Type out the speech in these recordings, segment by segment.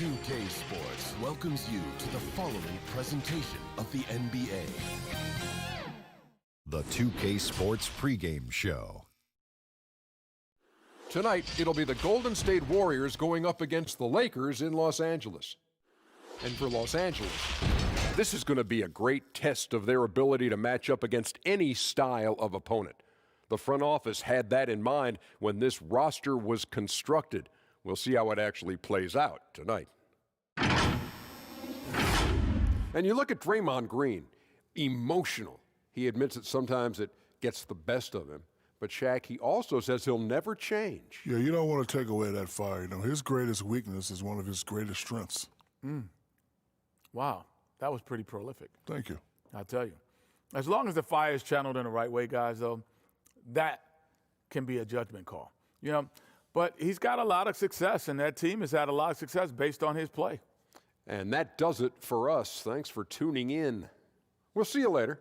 Nba2K Sports welcomes you to the following presentation of the NBA. The 2K Sports pregame show. Tonight, it'll be the Golden State Warriors going up against the Lakers in Los Angeles. And for Los Angeles, this is going to be a great test of their ability to match up against any style of opponent. The front office had that in mind when this roster was constructed. We'll see how it actually plays out tonight. And you look at Draymond Green, emotional. He admits that sometimes it gets the best of him. But Shaq, he also says he'll never change. Yeah, you don't want to take away that fire. You know, his greatest weakness is one of his greatest strengths. Wow, that was pretty prolific. Thank you. I'll tell you. As long as the fire is channeled in the right way, guys, though, that can be a judgment call. You know, but he's got a lot of success, and that team has had a lot of success based on his play. And that does it for us. Thanks for tuning in. We'll see you later.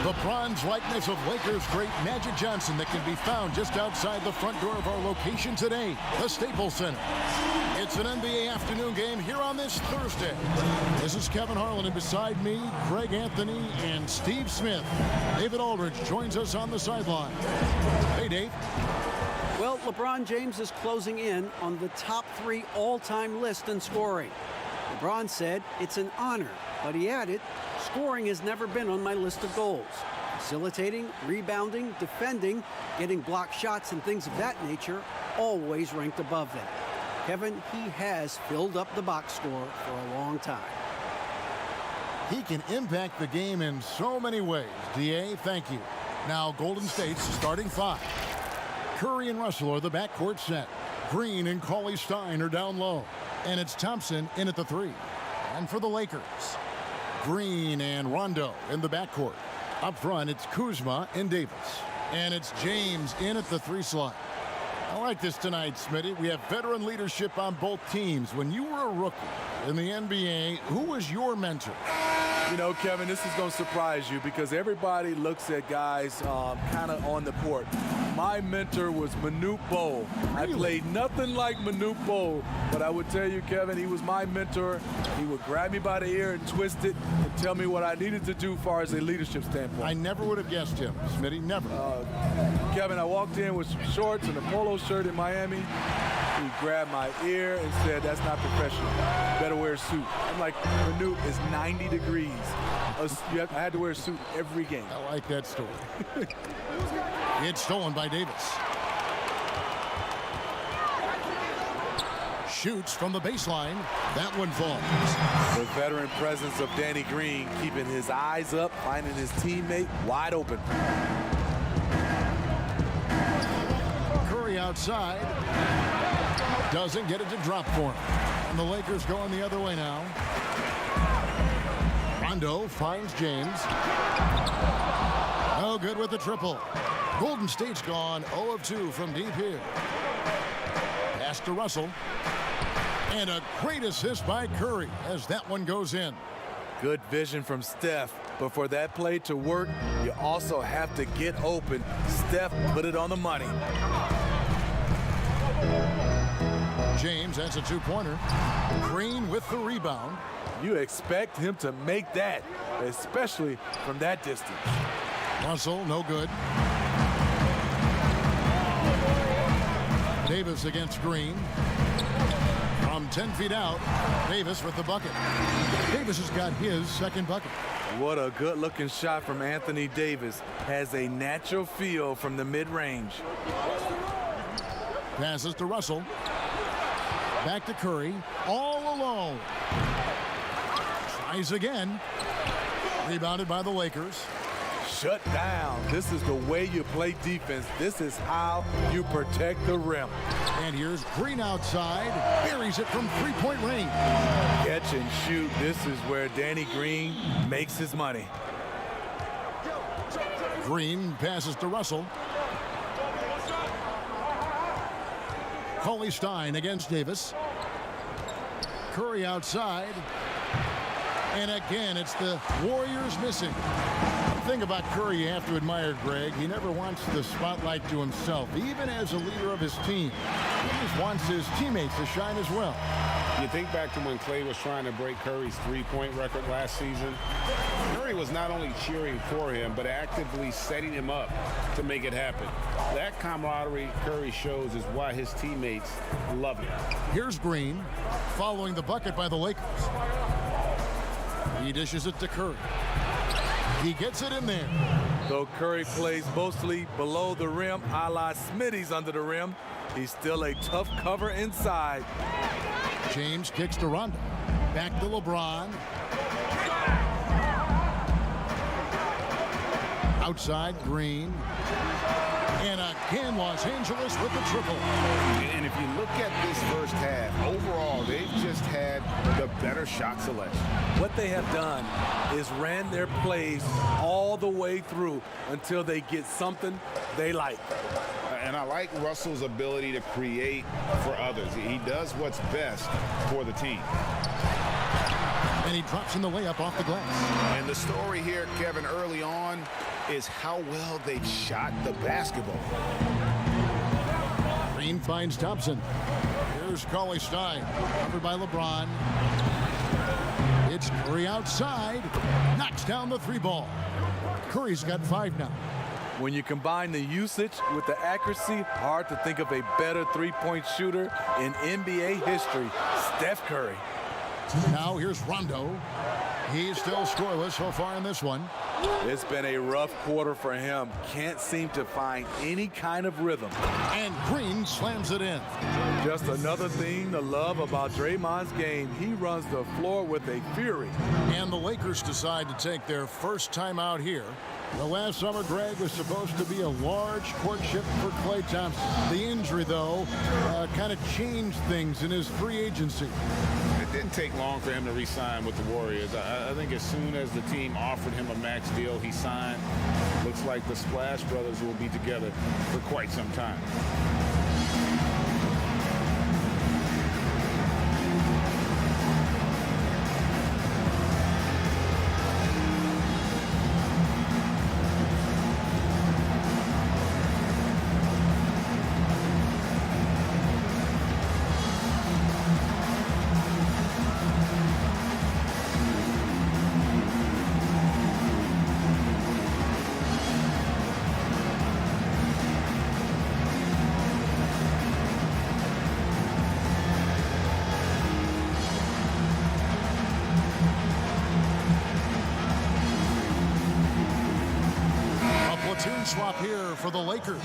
The bronze likeness of Lakers great Magic Johnson that can be found just outside the front door of our location today, the Staples Center. It's an NBA afternoon game here on this Thursday. This is Kevin Harlan, and beside me, Greg Anthony and Steve Smith. David Aldridge joins us on the sideline. Hey, Dave. Well, LeBron James is closing in on the top 3 all-time list in scoring. LeBron said it's an honor, but he added, scoring has never been on my list of goals. Facilitating, rebounding, defending, getting blocked shots and things of that nature always ranked above them. Kevin, he has filled up the box score for a long time. He can impact the game in so many ways. D.A., thank you. Now, Golden State's starting 5. Curry and Russell are the backcourt set. Green and Cauley-Stein are down low. And it's Thompson in at the 3. And for the Lakers, Green and Rondo in the backcourt. Up front, it's Kuzma and Davis. And it's James in at the 3 slot. I like this tonight, Smitty. We have veteran leadership on both teams. When you were a rookie in the NBA, who was your mentor? You know, Kevin, this is going to surprise you because everybody looks at guys kind of on the court. My mentor was Manute Bol. Really? I played nothing like Manute Bol, but I would tell you, Kevin, he was my mentor. He would grab me by the ear and twist it and tell me what I needed to do as far as a leadership standpoint. I never would have guessed him, Smitty, never. Kevin, I walked in with some shorts and a polo shirt in Miami. He grabbed my ear and said, that's not professional. Better wear a suit. I'm like, Manute is 90 degrees. I had to wear a suit every game. I like that story. It's stolen by Davis. Shoots from the baseline. That one falls. The veteran presence of Danny Green keeping his eyes up, finding his teammate wide open. Curry outside. Doesn't get it to drop for him. And the Lakers going the other way now. Rondo finds James. No good with the triple. Golden State's gone 0 of 2 from deep here. Pass to Russell. And a great assist by Curry as that one goes in. Good vision from Steph. But for that play to work, you also have to get open. Steph put it on the money. James has a 2-pointer. Green with the rebound. You expect him to make that, especially from that distance. Russell, no good. Davis against Green. From From 10 feet out, Davis with the bucket. Davis has got his second bucket. What a good-looking shot from Anthony Davis. Has a natural feel from the mid-range. Passes to Russell. Back to Curry. All alone. Tries again. Rebounded by the Lakers. Shut down. This is the way you play defense. This is how you protect the rim. And here's Green outside. Buries it from three-point range. Catch and shoot. This is where Danny Green makes his money. Green passes to Russell. Cauley Stein against Davis. Curry outside. And again, it's the Warriors missing. The thing about Curry you have to admire, Greg, he never wants the spotlight to himself, even as a leader of his team. He just wants his teammates to shine as well. You think back to when Clay was trying to break Curry's three-point record last season. Curry was not only cheering for him, but actively setting him up to make it happen. That camaraderie Curry shows is why his teammates love him. Here's Green, following the bucket by the Lakers. He dishes it to Curry. He gets it in there. Though Curry plays mostly below the rim, a la Smitty's under the rim, he's still a tough cover inside. James kicks to Rondo. Back to LeBron. Outside, Green. And again, Los Angeles with the triple. And if you look at this first half, overall, they've just had the better shot selection. What they have done is ran their plays all the way through until they get something they like. And I like Russell's ability to create for others. He does what's best for the team. And he drops in the layup off the glass. And the story here, Kevin, early on is how well they shot the basketball. Green finds Thompson. Here's Cauley Stein, covered by LeBron. It's Curry outside, knocks down the three ball. Curry's got 5 now. When you combine the usage with the accuracy, hard to think of a better three-point shooter in NBA history. Steph Curry. Now here's Rondo. He's still scoreless so far in this one. It's been a rough quarter for him. Can't seem to find any kind of rhythm. And Green slams it in. Just another thing to love about Draymond's game. He runs the floor with a fury. And the Lakers decide to take their first time out here. The last summer, Greg, was supposed to be a large courtship for Klay Thompson. The injury, though, kind of changed things in his free agency. It didn't take long for him to re-sign with the Warriors. I think as soon as the team offered him a max deal, he signed. Looks like the Splash Brothers will be together for quite some time. Swap here for the Lakers.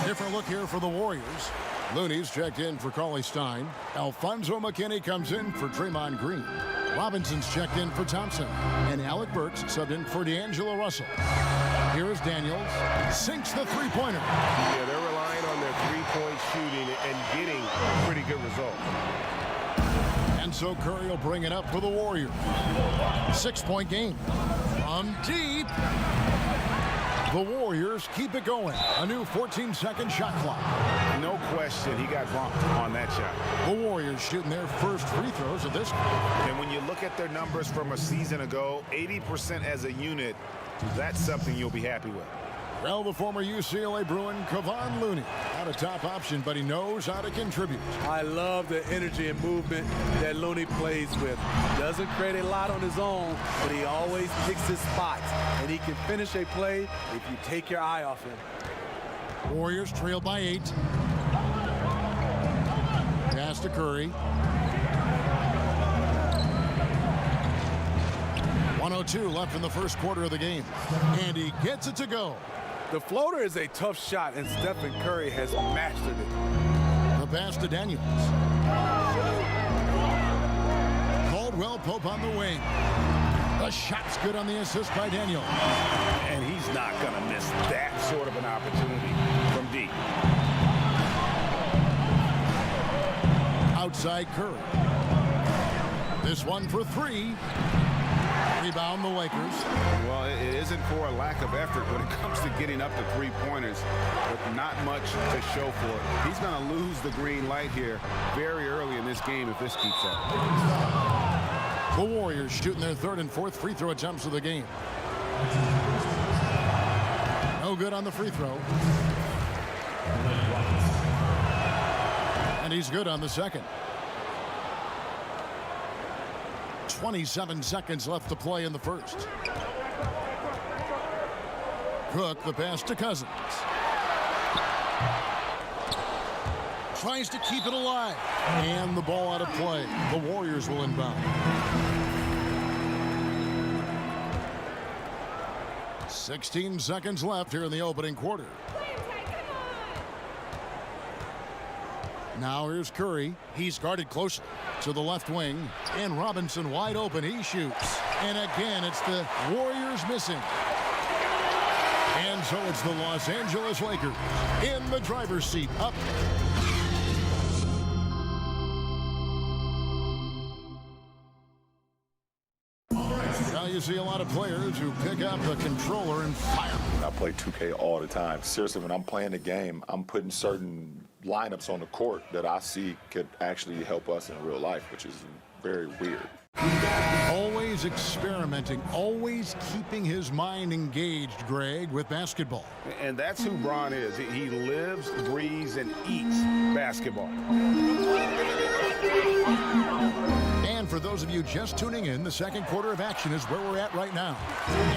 Different look here for the Warriors. Looney's checked in for Cauley Stein. Alfonso McKinney comes in for Draymond Green. Robinson's checked in for Thompson. And Alec Burks subbed in for D'Angelo Russell. Here's Daniels. Sinks the three-pointer. Yeah, they're relying on their three-point shooting and getting pretty good results. And so Curry will bring it up for the Warriors. 6-point game. From deep. The Warriors keep it going. A new 14-second shot clock. No question, he got bumped on that shot. The Warriors shooting their first free throws of this game. And when you look at their numbers from a season ago, 80% as a unit, that's something you'll be happy with. Well, the former UCLA Bruin, Kevon Looney, not a top option, but he knows how to contribute. I love the energy and movement that Looney plays with. Doesn't create a lot on his own, but he always picks his spots, and he can finish a play if you take your eye off him. Warriors trail by 8. Pass to Curry. 1:02 left in the first quarter of the game. And he gets it to go. The floater is a tough shot, and Stephen Curry has mastered it. The pass to Daniels. Caldwell Pope on the wing. The shot's good on the assist by Daniels. And he's not going to miss that sort of an opportunity from deep. Outside Curry. This one for three. Rebound the Lakers. Well, it isn't for a lack of effort when it comes to getting up to three-pointers, but not much to show for it. He's going to lose the green light here very early in this game if this keeps up. The Warriors shooting their third and fourth free throw attempts of the game. No good on the free throw. And he's good on the second. 27 seconds left to play in the first. Cook, the pass to Cousins. Tries to keep it alive. And the ball out of play. The Warriors will inbound. 16 seconds left here in the opening quarter. Now here's Curry. He's guarded close to the left wing. And Robinson wide open. He shoots. And again, it's the Warriors missing. And so it's the Los Angeles Lakers in the driver's seat, up. Now you see a lot of players who pick up the controller and fire. I play 2K all the time. Seriously, when I'm playing the game, I'm putting certain lineups on the court that I see could actually help us in real life, which is very weird. Always experimenting, always keeping his mind engaged, Greg, with basketball. And that's who Bron is. He lives, breathes, and eats basketball. And for those of you just tuning in, the second quarter of action is where we're at right now.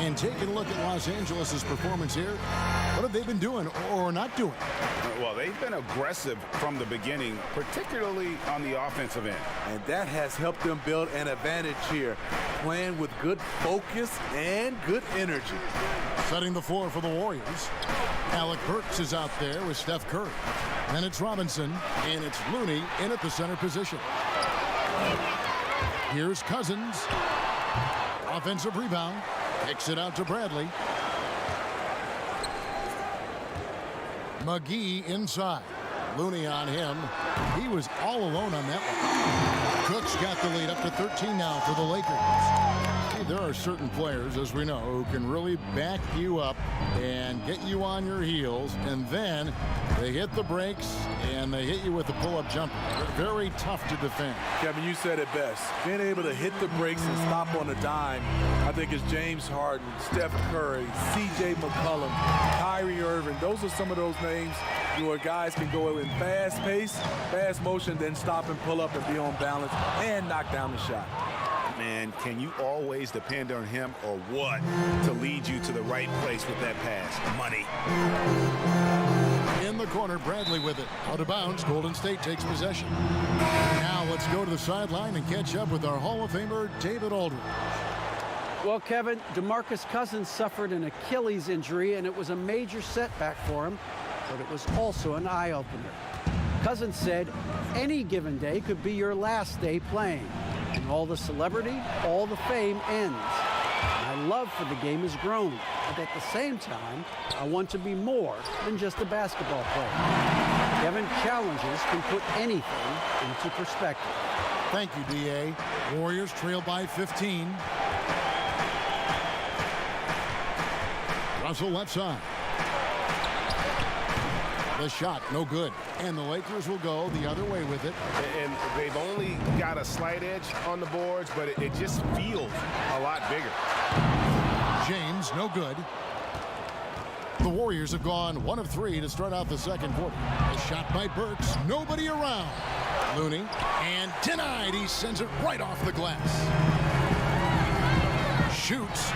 And taking a look at Los Angeles' performance here, what have they been doing or not doing? Well, they've been aggressive from the beginning, particularly on the offensive end. And that has helped them build an advantage here, playing with good focus and good energy. Setting the floor for the Warriors. Alec Burks is out there with Steph Curry. Then it's Robinson, and it's Looney in at the center position. Here's Cousins. Offensive rebound. Kicks it out to Bradley. McGee inside. Looney on him. He was all alone on that one. Cook's got the lead up to 13 now for the Lakers. Hey, there are certain players, as we know, who can really back you up and get you on your heels, and then they hit the brakes and they hit you with a pull-up jumper. They're very tough to defend. Kevin, you said it best. Being able to hit the brakes and stop on a dime, I think it's James Harden, Steph Curry, C.J. McCollum, Kyrie Irving. Those are some of those names where guys can go in fast pace, fast motion, then stop and pull up and be on balance and knock down the shot. Man, can you always depend on him or what to lead you to the right place with that pass? Money. In the corner, Bradley with it. Out of bounds, Golden State takes possession. Now let's go to the sideline and catch up with our Hall of Famer, David Aldridge. Well, Kevin, DeMarcus Cousins suffered an Achilles injury, and it was a major setback for him, but it was also an eye-opener. Cousins said, any given day could be your last day playing. And all the celebrity, all the fame ends. My love for the game has grown, but at the same time, I want to be more than just a basketball player. Kevin, challenges can put anything into perspective. Thank you, D.A. Warriors trail by 15. Russell left side. The shot, no good. And the Lakers will go the other way with it. And they've only got a slight edge on the boards, but it just feels a lot bigger. James, no good. The Warriors have gone 1 of 3 to start out the second quarter. A shot by Burks, nobody around. Looney, and denied. He sends it right off the glass. Shoots,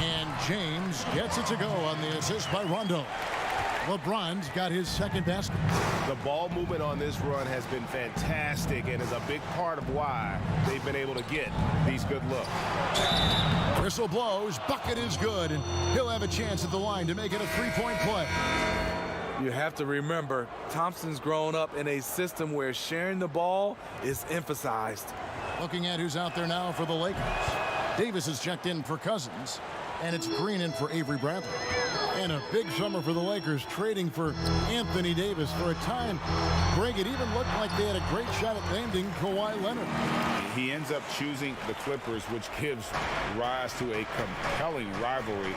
and James gets it to go on the assist by Rondo. LeBron's got his second basket. The ball movement on this run has been fantastic and is a big part of why they've been able to get these good looks. Whistle blows, bucket is good, and he'll have a chance at the line to make it a three-point play. You have to remember, Thompson's grown up in a system where sharing the ball is emphasized. Looking at who's out there now for the Lakers. Davis is checked in for Cousins, and it's Green in for Avery Bradley. And a big summer for the Lakers, trading for Anthony Davis. For a time, Greg, it even looked like they had a great shot at landing Kawhi Leonard. He ends up choosing the Clippers, which gives rise to a compelling rivalry.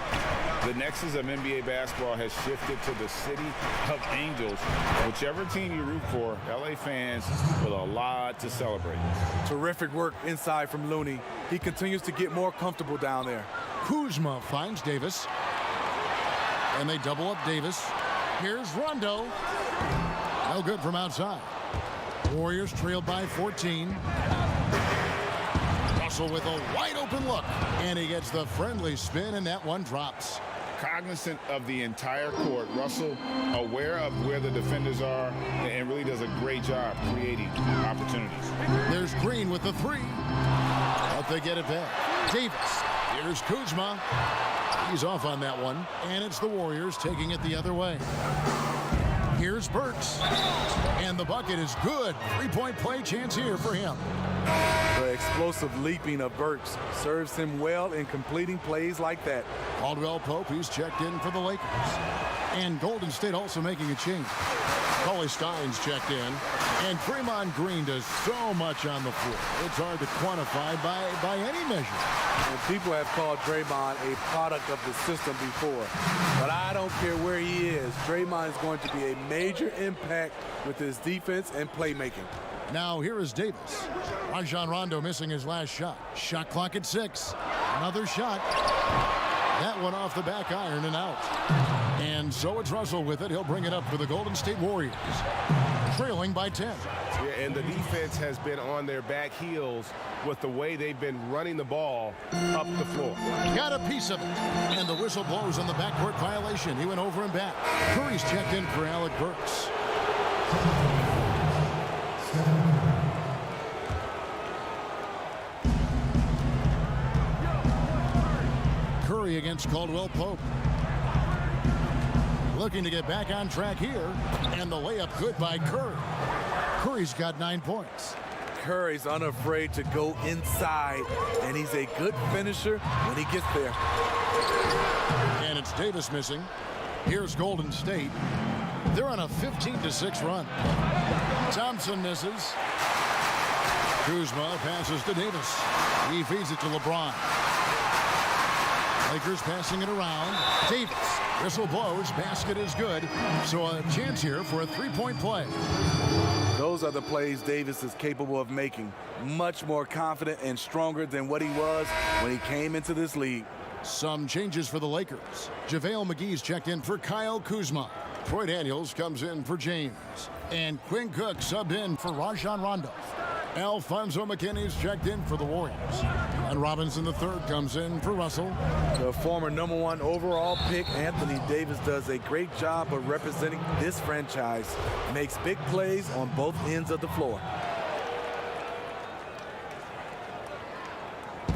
The nexus of NBA basketball has shifted to the city of Angels. Whichever team you root for, LA fans with a lot to celebrate. Terrific work inside from Looney. He continues to get more comfortable down there. Kuzma finds Davis. And they double up Davis. Here's Rondo. No good from outside. Warriors trailed by 14. Russell with a wide open look. And he gets the friendly spin, and that one drops. Cognizant of the entire court, Russell aware of where the defenders are and really does a great job creating opportunities. There's Green with the three. But they get it back. Davis. Here's Kuzma. He's off on that one, and it's the Warriors taking it the other way. Here's Burks, and the bucket is good. Three-point play chance here for him. The explosive leaping of Burks serves him well in completing plays like that. Caldwell Pope, he's checked in for the Lakers. And Golden State also making a change. Cauley Stein's checked in, and Draymond Green does so much on the floor. It's hard to quantify by any measure. And people have called Draymond a product of the system before. But I don't care where he is. Draymond is going to be a major impact with his defense and playmaking. Now here is Davis. Rajon Rondo missing his last shot. Shot clock at 6. Another shot. That one off the back iron and out. And so it's Russell with it. He'll bring it up for the Golden State Warriors. Trailing by 10. Yeah, and the defense has been on their back heels with the way they've been running the ball up the floor. Got a piece of it. And the whistle blows on the backcourt violation. He went over and back. Curry's checked in for Alec Burks. Curry against Caldwell Pope. Looking to get back on track here. And the layup good by Curry. Curry's got 9 points. Curry's unafraid to go inside, and he's a good finisher when he gets there. And it's Davis missing. Here's Golden State. They're on a 15-6 run. Thompson misses. Kuzma passes to Davis. He feeds it to LeBron. Lakers passing it around. Davis. Whistle blows. Basket is good. So a chance here for a three-point play. Those are the plays Davis is capable of making. Much more confident and stronger than what he was when he came into this league. Some changes for the Lakers. JaVale McGee's checked in for Kyle Kuzma. Troy Daniels comes in for James. And Quinn Cook subbed in for Rajon Rondo. Alfonso McKinney's checked in for the Warriors. And Robinson III comes in for Russell. The former #1 overall pick, Anthony Davis, does a great job of representing this franchise. Makes big plays on both ends of the floor.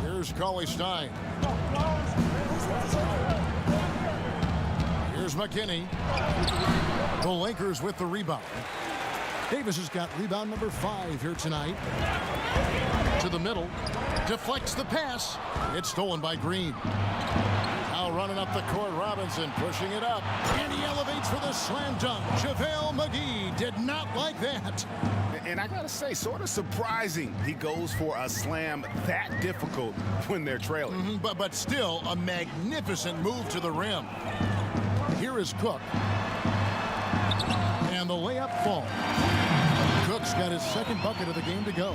Here's Cauley Stein. Here's McKinney. The Lakers with the rebound. Davis has got rebound number 5 here tonight. To the middle. Deflects the pass. It's stolen by Green. Now running up the court, Robinson pushing it up. And he elevates for the slam dunk. JaVale McGee did not like that. And I gotta say, sort of surprising he goes for a slam that difficult when they're trailing. But still a magnificent move to the rim. Here is Cook. And the layup falls. Cook's got his second bucket of the game to go.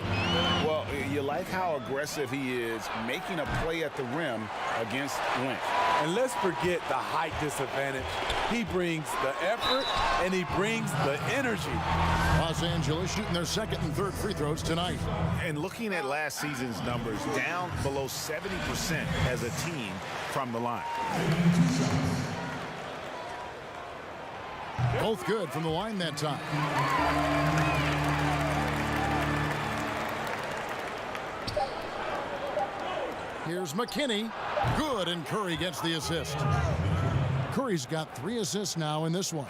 Well, you like how aggressive he is making a play at the rim against length. And let's forget the height disadvantage. He brings the effort and he brings the energy. Los Angeles shooting their second and third free throws tonight. And looking at last season's numbers, down below 70% as a team from the line. Both good from the line that time. Here's McKinney. Good, and Curry gets the assist. Curry's got 3 assists now in this one.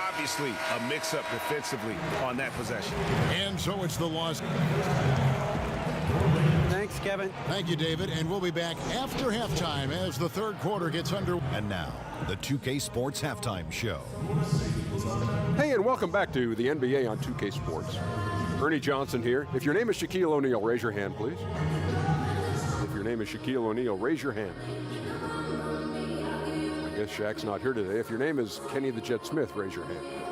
Obviously, a mix-up defensively on that possession. And so it's the loss. Thanks, Kevin. Thank you, David. And we'll be back after halftime as the third quarter gets under. And now, the 2K Sports Halftime Show. Hey, and welcome back to the NBA on 2K Sports. Ernie Johnson here. If your name is Shaquille O'Neal, raise your hand, please. If your name is Shaquille O'Neal, raise your hand. I guess Shaq's not here today. If your name is Kenny the Jet Smith, raise your hand, please.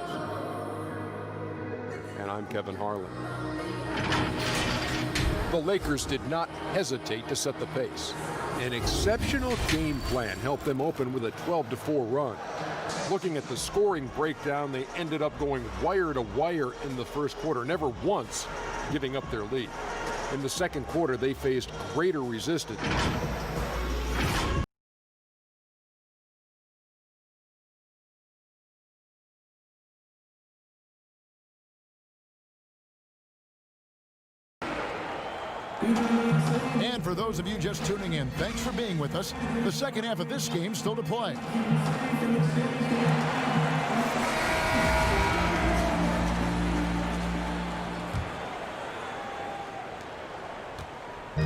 And I'm Kevin Harlan. The Lakers did not hesitate to set the pace. An exceptional game plan helped them open with a 12-4 run. Looking at the scoring breakdown, they ended up going wire to wire in the first quarter, never once giving up their lead. In the second quarter, they faced greater resistance. And for those of you just tuning in, thanks for being with us. The second half of this game still to play.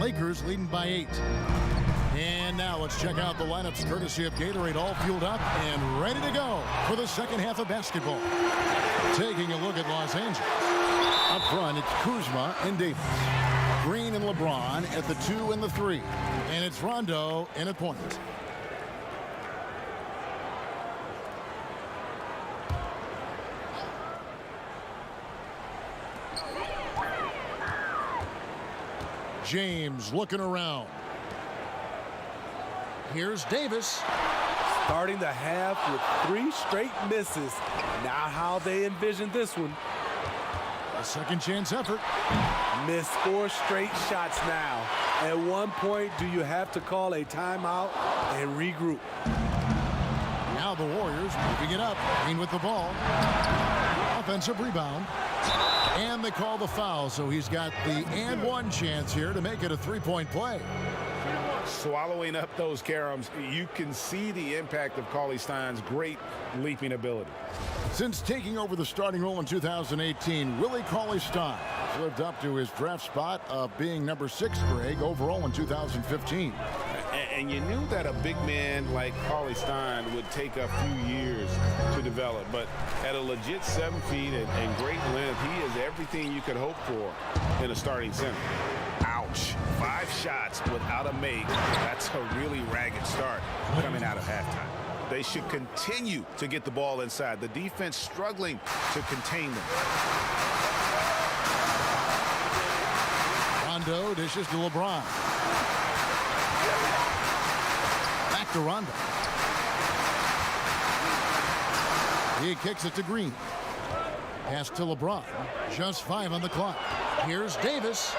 Lakers leading by 8. And now let's check out the lineups courtesy of Gatorade, all fueled up and ready to go for the second half of basketball. Taking a look at Los Angeles. Up front, it's Kuzma and Davis. Green and LeBron at the 2 and the 3. And it's Rondo in at point. James looking around. Here's Davis. Starting the half with 3 straight misses. Now how they envision this one. A second chance effort. Missed 4 straight shots now. At one point, do you have to call a timeout and regroup? Now the Warriors moving it up. Green with the ball. Offensive rebound. And they call the foul, so he's got the and one chance here to make it a 3-point play. Swallowing up those caroms, you can see the impact of Cauley-Stein's great leaping ability. Since taking over the starting role in 2018, Willie Cauley-Stein has lived up to his draft spot of being number 6, Greg, overall in 2015. And you knew that a big man like Cauley-Stein would take a few years to develop, but at a legit 7 feet and great length, he is everything you could hope for in a starting center. Ouch. 5 shots without a make. That's a really ragged start coming out of halftime. They should continue to get the ball inside. The defense struggling to contain them. Rondo dishes to LeBron. Back to Rondo. He kicks it to Green. Pass to LeBron. Just 5 on the clock. Here's Davis.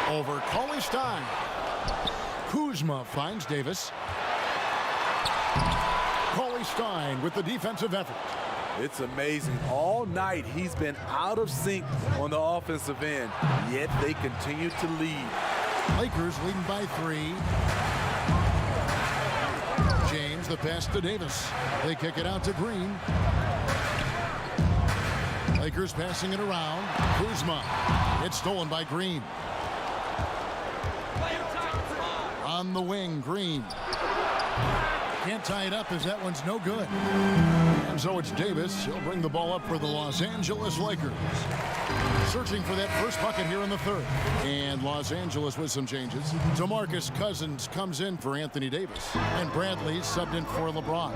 Over Cauley-Stein. Kuzma finds Davis. Cauley-Stein with the defensive effort. It's amazing. All night he's been out of sync on the offensive end, yet they continue to lead. Lakers leading by 3. James, the pass to Davis. They kick it out to Green. Lakers passing it around. Kuzma. It's stolen by Green. On the wing, Green. Can't tie it up as that one's no good. And so it's Davis. He'll bring the ball up for the Los Angeles Lakers. Searching for that first bucket here in the third. And Los Angeles with some changes. DeMarcus Cousins comes in for Anthony Davis. And Bradley subbed in for LeBron.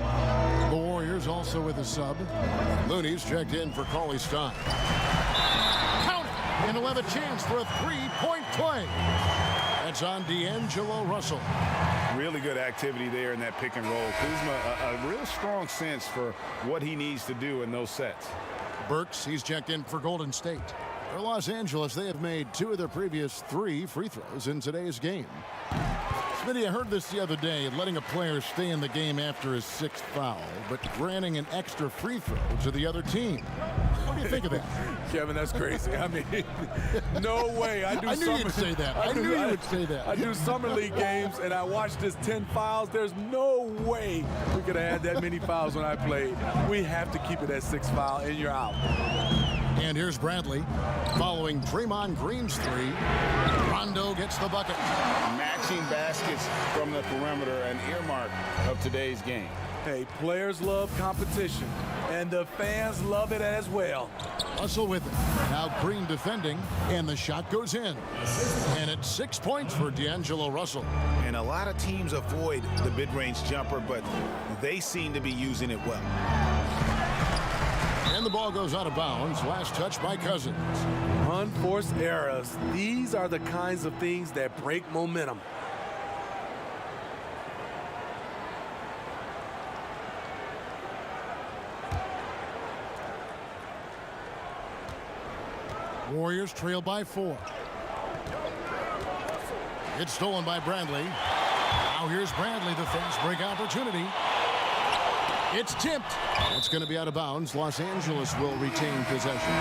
The Warriors also with a sub. Looney's checked in for Cauley-Stein. Count it! And he'll have a chance for a 3-point play. That's on D'Angelo Russell. Really good activity there in that pick and roll. Kuzma, a real strong sense for what he needs to do in those sets. Burks, he's checked in for Golden State. For Los Angeles, they have made 2 of their previous 3 free throws in today's game. Smitty, I heard this the other day, letting a player stay in the game after his 6th foul, but granting an extra free throw to the other team. What do you think of that? Kevin, that's crazy. I mean, no way. I knew you'd say that. I knew you would say that. I do summer league games, and I watched this 10 fouls. There's no way we could have had that many fouls when I played. We have to keep it at 6 foul, and you're out. And here's Bradley following Draymond Green's 3. Rondo gets the bucket. Matching baskets from the perimeter, an earmark of today's game. Hey, players love competition, and the fans love it as well. Russell with it. Now Green defending, and the shot goes in. And it's 6 points for D'Angelo Russell. And a lot of teams avoid the mid-range jumper, but they seem to be using it well. And the ball goes out of bounds. Last touch by Cousins. Unforced errors. These are the kinds of things that break momentum. Warriors trail by 4. It's stolen by Bradley. Now here's Bradley, the fast break opportunity. It's tipped. It's going to be out of bounds. Los Angeles will retain possession.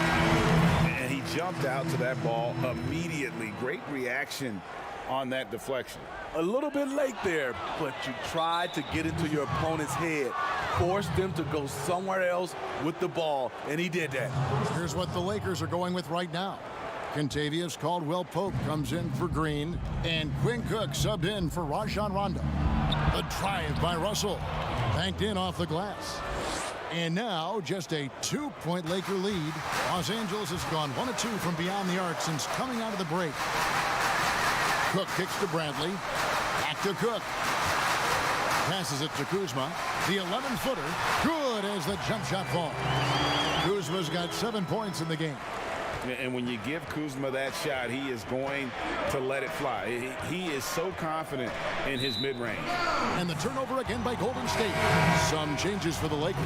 And he jumped out to that ball immediately. Great reaction on that deflection. A little bit late there, but you tried to get into your opponent's head. Forced them to go somewhere else with the ball, and he did that. Here's what the Lakers are going with right now. Kentavious Caldwell-Pope comes in for Green, and Quinn Cook subbed in for Rajon Rondo. The drive by Russell, banked in off the glass. And now just a 2-point Laker lead. Los Angeles has gone 1 of 2 from beyond the arc since coming out of the break. Cook kicks to Bradley. Back to Cook. Passes it to Kuzma. The 11-footer. Good as the jump shot falls. Kuzma's got 7 points in the game. And when you give Kuzma that shot, he is going to let it fly. He is so confident in his mid-range. And the turnover again by Golden State. Some changes for the Lakers.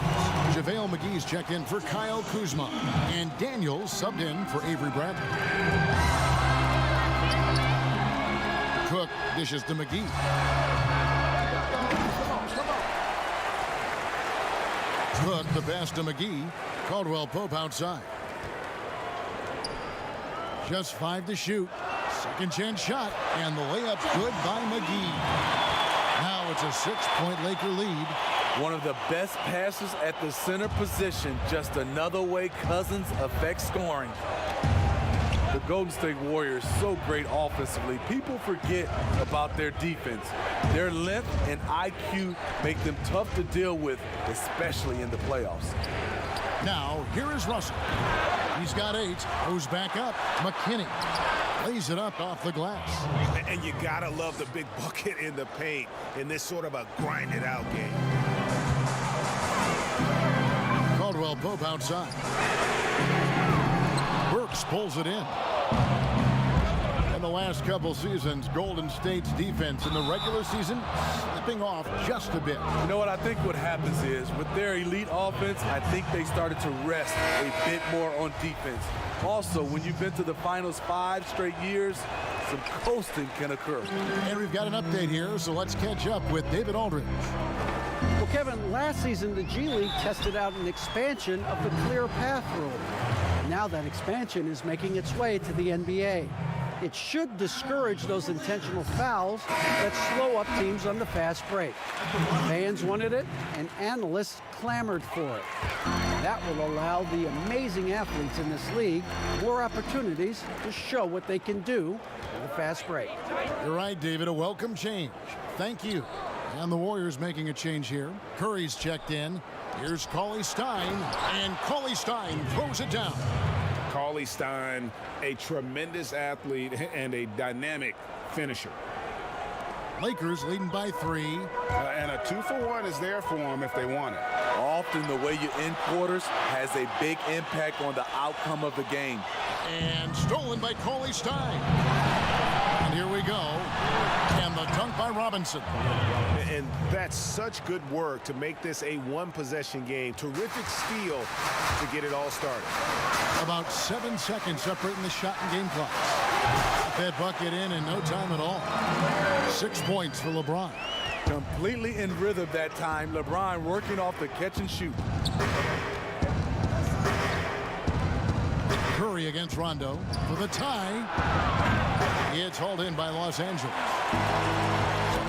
JaVale McGee's checked in for Kyle Kuzma. And Daniels subbed in for Avery Bradley. Cook dishes to McGee. Cook the pass to McGee. Caldwell-Pope outside. Just 5 to shoot. Second chance shot. And the layup's good by McGee. Now it's a 6-point Laker lead. One of the best passes at the center position. Just another way Cousins affects scoring. The Golden State Warriors so great offensively. People forget about their defense. Their length and IQ make them tough to deal with, especially in the playoffs. Now, here is Russell. He's got 8. Goes back up. McKinney lays it up off the glass. And you gotta love the big bucket in the paint in this sort of a grinded-out game. Caldwell-Pope outside. Burks pulls it in. In the last couple seasons, Golden State's defense in the regular season slipping off just a bit. You know what I think what happens is with their elite offense, I think they started to rest a bit more on defense. Also, when you've been to the finals 5 straight years, some coasting can occur. And we've got an update here, so let's catch up with David Aldridge. Well, Kevin, last season the G League tested out an expansion of the clear path rule. Now that expansion is making its way to the NBA. It should discourage those intentional fouls that slow up teams on the fast break. Fans wanted it, and analysts clamored for it. That will allow the amazing athletes in this league more opportunities to show what they can do in the fast break. You're right, David. A welcome change. Thank you. And the Warriors making a change here. Curry's checked in. Here's Cauley-Stein, and Cauley-Stein throws it down. Cauley-Stein, a tremendous athlete and a dynamic finisher. Lakers leading by 3. And a 2-for-1 is there for them if they want it. Often the way you end quarters has a big impact on the outcome of the game. And stolen by Cauley-Stein. And here we go. And the dunk by Robinson. And that's such good work to make this a 1-possession game. Terrific steal to get it all started. About 7 seconds separating the shot and game clock. That bucket in no time at all. 6 points for LeBron. Completely in rhythm that time. LeBron working off the catch and shoot. Curry against Rondo for the tie. It's hauled in by Los Angeles.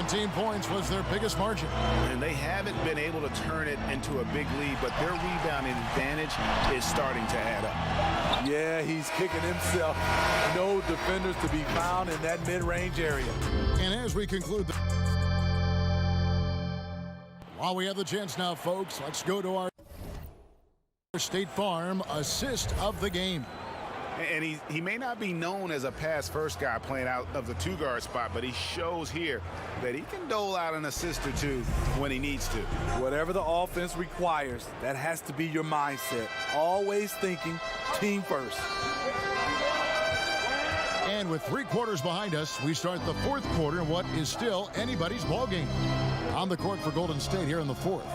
17 points was their biggest margin. And they haven't been able to turn it into a big lead, but their rebounding advantage is starting to add up. Yeah, he's kicking himself. No defenders to be found in that mid-range area. And as we conclude, while we have the chance now, folks, let's go to our State Farm assist of the game. And he may not be known as a pass-first guy playing out of the two-guard spot, but he shows here that he can dole out an assist or two when he needs to. Whatever the offense requires, that has to be your mindset. Always thinking team first. And with 3 quarters behind us, we start the 4th quarter in what is still anybody's ball game. On the court for Golden State here in the 4th.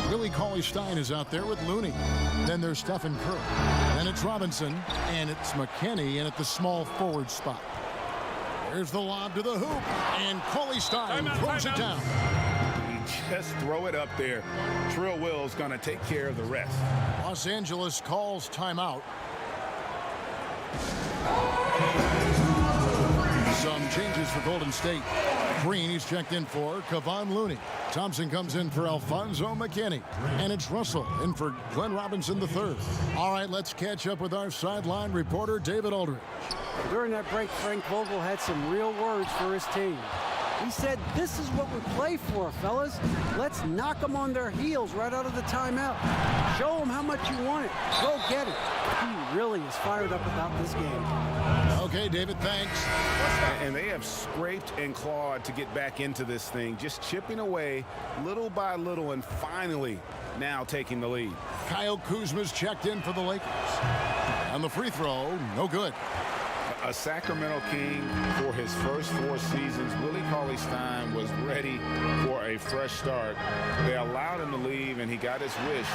Willie Cauley-Stein is out there with Looney. Then there's Stephen Curry. Then it's Robinson, and it's McKinney in at the small forward spot. There's the lob to the hoop, and Cauley-Stein throws it down. You just throw it up there. Trill Will's going to take care of the rest. Los Angeles calls timeout. Some changes for Golden State. Green, he's checked in for Kevon Looney. Thompson comes in for Alfonso McKinney. And it's Russell in for Glenn Robinson III. All right, let's catch up with our sideline reporter, David Aldridge. During that break, Frank Vogel had some real words for his team. He said, "This is what we play for, fellas. Let's knock them on their heels right out of the timeout. Show them how much you want it. Go get it." He really is fired up about this game. Okay, David, thanks. And they have scraped and clawed to get back into this thing, just chipping away little by little, and finally now taking the lead. Kyle Kuzma's checked in for the Lakers. And the free throw, no good. A Sacramento King for his first 4 seasons. Willie Cauley-Stein was ready for a fresh start. They allowed him to leave, and he got his wish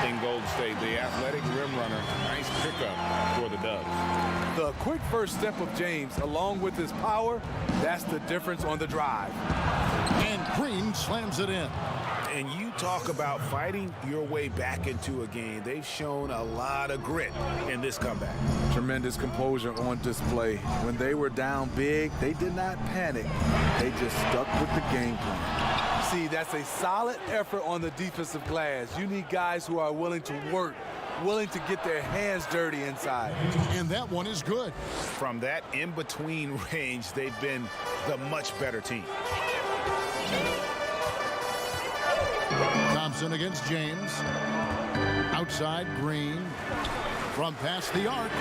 in Golden State. The athletic rim runner, nice pickup for the Dubs. The quick first step of James, along with his power, that's the difference on the drive. And Green slams it in. And you talk about fighting your way back into a game. They've shown a lot of grit in this comeback. Tremendous composure on display. When they were down big, they did not panic. They just stuck with the game plan. See, that's a solid effort on the defensive glass. You need guys who are willing to work, willing to get their hands dirty inside. And that one is good. From that in-between range, they've been the much better team. Thompson against James. Outside, Green. From past the arc.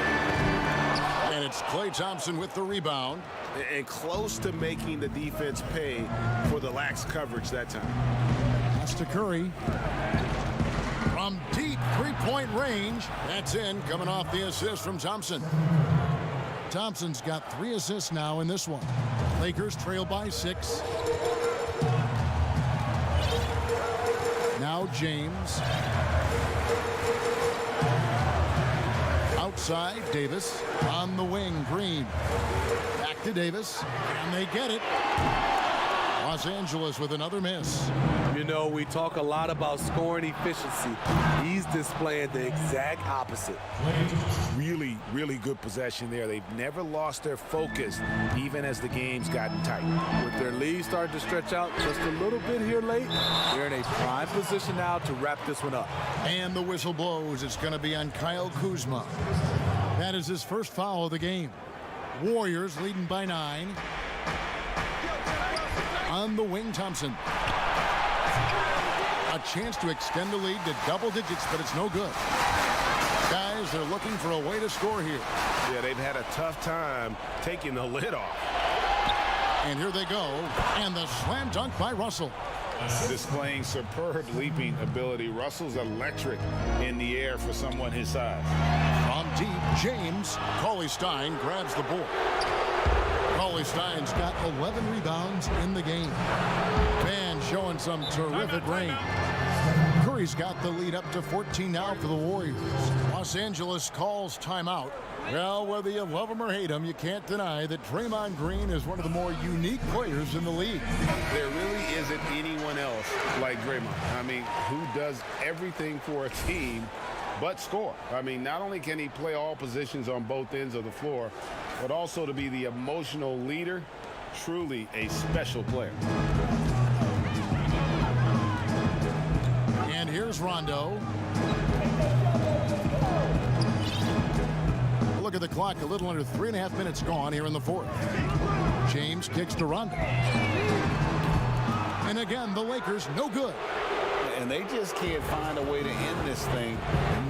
And it's Klay Thompson with the rebound. And close to making the defense pay for the lax coverage that time. Pass to Curry. From deep three-point range. That's in, coming off the assist from Thompson. Thompson's got 3 assists now in this one. Lakers trail by 6. Now James. Outside, Davis. On the wing, Green. Back to Davis. And they get it. Los Angeles with another miss. You know, we talk a lot about scoring efficiency. He's displaying the exact opposite. Really, really good possession there. They've never lost their focus, even as the game's gotten tight. With their lead starting to stretch out just a little bit here late, they're in a prime position now to wrap this one up. And the whistle blows. It's going to be on Kyle Kuzma. That is his first foul of the game. Warriors leading by 9. On the wing, Thompson. A chance to extend the lead to double digits, but it's no good. Guys, they're looking for a way to score here. Yeah, they've had a tough time taking the lid off. And here they go. And the slam dunk by Russell. Displaying superb leaping ability. Russell's electric in the air for someone his size. From deep, James. Cauley-Stein grabs the board. Cauley-Stein's got 11 rebounds in the game. Van showing some terrific range. Curry's got the lead up to 14 now for the Warriors. Los Angeles calls timeout. Well, whether you love him or hate him, you can't deny that Draymond Green is one of the more unique players in the league. There really isn't anyone else like Draymond. I mean, who does everything for a team but score. I mean, not only can he play all positions on both ends of the floor, but also to be the emotional leader. Truly a special player. And here's Rondo. Look at the clock, a little under 3.5 minutes gone here in the fourth. James kicks to Rondo. And again, the Lakers no good. And they just can't find a way to end this thing.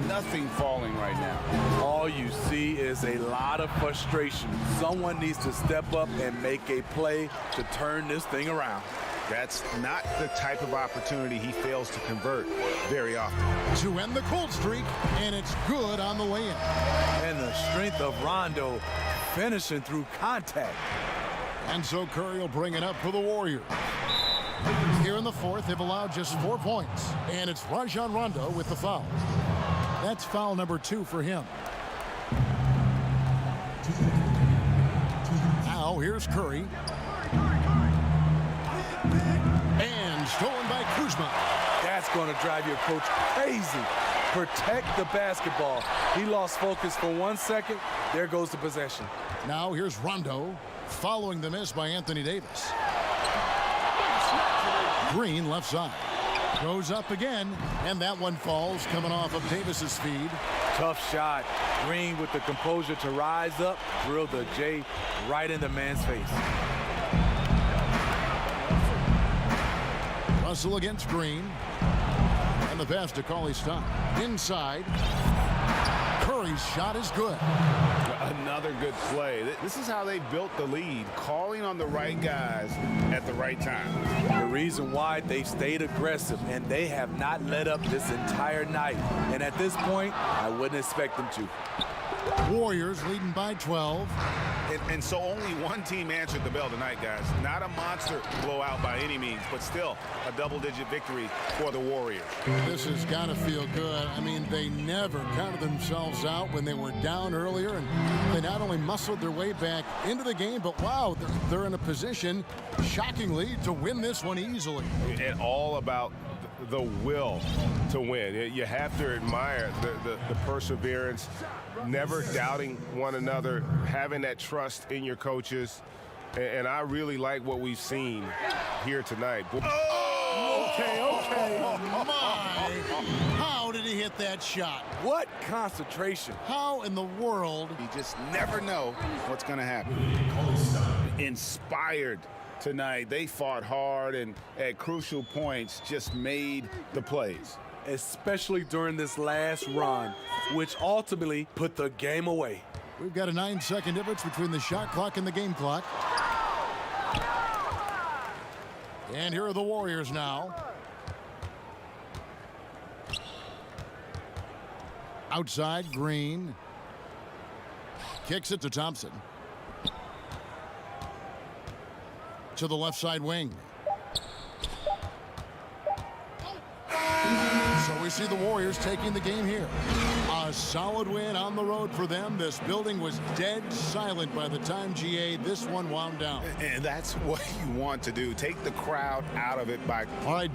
Nothing falling right now. All you see is a lot of frustration. Someone needs to step up and make a play to turn this thing around. That's not the type of opportunity he fails to convert very often. To end the cold streak, and it's good on the way in. And the strength of Rondo finishing through contact. And so Curry will bring it up for the Warriors. Here in the fourth, they've allowed just 4 points. And it's Rajon Rondo with the foul. That's foul number 2 for him. Now here's Curry. And stolen by Kuzma. That's going to drive your coach crazy. Protect the basketball. He lost focus for 1 second. There goes the possession. Now here's Rondo following the miss by Anthony Davis. Green left side. Goes up again, and that one falls coming off of Davis's feed. Tough shot. Green with the composure to rise up, drill the J right in the man's face. Russell against Green. And the pass to Cauley's stop. Inside. Curry's shot is good. Another good play. This is how they built the lead, calling on the right guys at the right time. The reason why they stayed aggressive, and they have not let up this entire night. And at this point, I wouldn't expect them to. Warriors leading by 12. And so only one team answered the bell tonight, guys. Not a monster blowout by any means, but still a double-digit victory for the Warriors. This has got to feel good. I mean, they never counted themselves out when they were down earlier, and they not only muscled their way back into the game, but wow, they're in a position, shockingly, to win this one easily. And all about the will to win. You have to admire the perseverance, never doubting one another, having that trust in your coaches. And I really like what we've seen here tonight. Oh, okay. My. How did he hit that shot? What concentration. How in the world? You just never know what's going to happen. Inspired tonight. They fought hard and at crucial points just made the plays. Especially during this last run, which ultimately put the game away. We've got a 9-second difference between the shot clock and the game clock. And here are the Warriors now. Outside, Green. Kicks it to Thompson. To the left side wing. So we see the Warriors taking the game here. A solid win on the road for them. This building was dead silent by the time this one wound down. And that's what you want to do. Take the crowd out of it by... All right,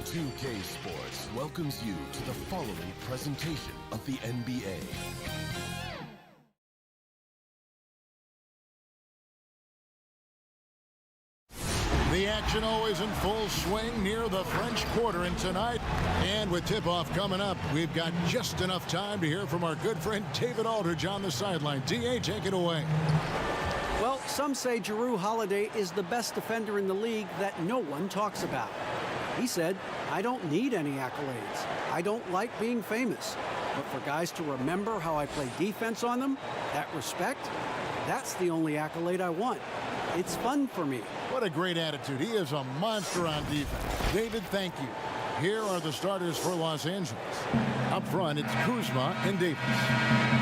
Nba2K Sports welcomes you to the following presentation of the NBA. The action always in full swing near the French Quarter, and tonight, and with tip-off coming up, we've got just enough time to hear from our good friend David Aldridge on the sideline. D.A., take it away. Well, some say Jrue Holiday is the best defender in the league that no one talks about. He said, "I don't need any accolades. I don't like being famous. But for guys to remember how I play defense on them, that respect, that's the only accolade I want. It's fun for me." What a great attitude. He is a monster on defense. David, thank you. Here are the starters for Los Angeles. Up front, it's Kuzma and Davis.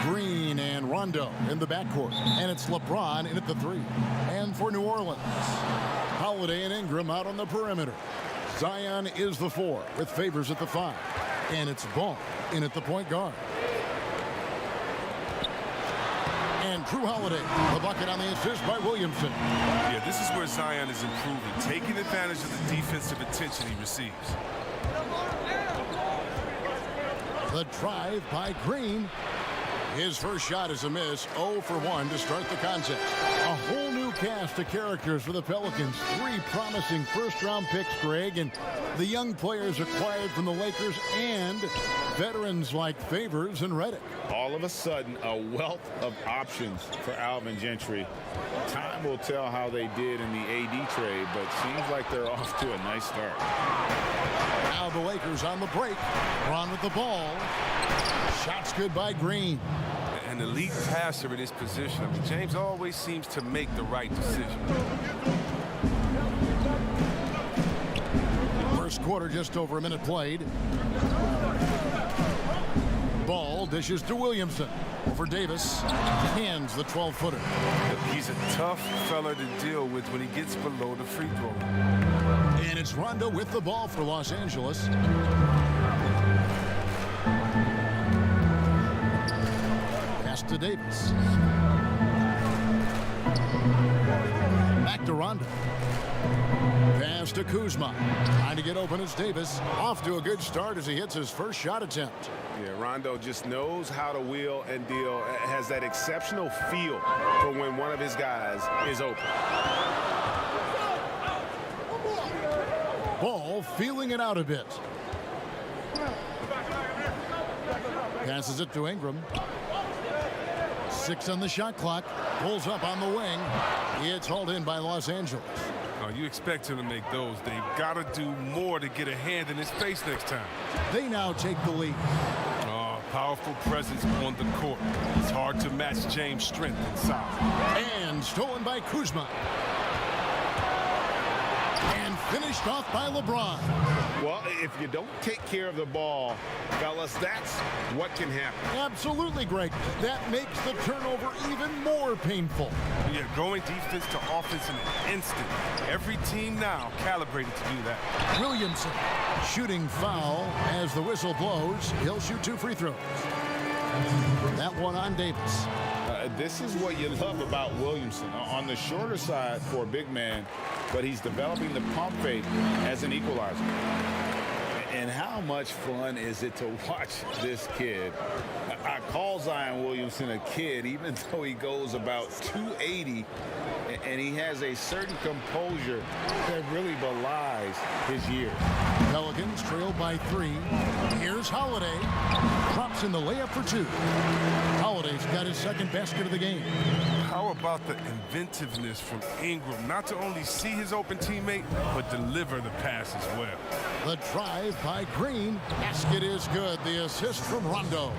Green and Rondo in the backcourt. And it's LeBron in at the 3. And for New Orleans, Holiday and Ingram out on the perimeter. Zion is the 4 with Favors at the 5. And it's Ball in at the point guard. And Jrue Holiday, the bucket on the assist by Williamson. Yeah, this is where Zion is improving, taking advantage of the defensive attention he receives. The drive by Green. His first shot is a miss, 0 for 1 to start the contest. A whole new cast of characters for the Pelicans. 3 promising first-round picks, Greg, and the young players acquired from the Lakers and veterans like Favors and Redick. All of a sudden, a wealth of options for Alvin Gentry. Time will tell how they did in the AD trade, but seems like they're off to a nice start. Now the Lakers on the break. Ron with the ball. Shots good by Green. An elite passer in this position. I mean, James always seems to make the right decision. First quarter, just over a minute played. Ball dishes to Williamson. Over Davis. Hands the 12-footer. He's a tough fella to deal with when he gets below the free throw. And it's Rondo with the ball for Los Angeles. Pass to Davis. Back to Rondo. Pass to Kuzma. Trying to get open as Davis. Off to a good start as he hits his first shot attempt. Yeah, Rondo just knows how to wheel and deal. Has that exceptional feel for when one of his guys is open. Ball feeling it out a bit. Passes it to Ingram. 6 on the shot clock. Pulls up on the wing. It's hauled in by Los Angeles. Oh, you expect him to make those. They've got to do more to get a hand in his face next time. They now take the lead. Oh, powerful presence on the court. It's hard to match James' strength inside. And stolen by Kuzma. And finished off by LeBron. Well, if you don't take care of the ball, fellas, that's what can happen. Absolutely, Greg. That makes the turnover even more painful. Yeah, going defense to offense in an instant. Every team now calibrated to do that. Williamson shooting foul as the whistle blows. He'll shoot 2 free throws. That one on Davis. This is what you love about Williamson. On the shorter side for a big man, but he's developing the pump fake as an equalizer. And how much fun is it to watch this kid? I call Zion Williamson a kid, even though he goes about 280, and he has a certain composure that really belies his years. Pelicans trail by 3. Here's Holiday. Drops in the layup for 2. Holiday's got his second basket of the game. How about the inventiveness from Ingram? Not to only see his open teammate, but deliver the pass as well. The drive by Green. Basket is good. The assist from Rondo.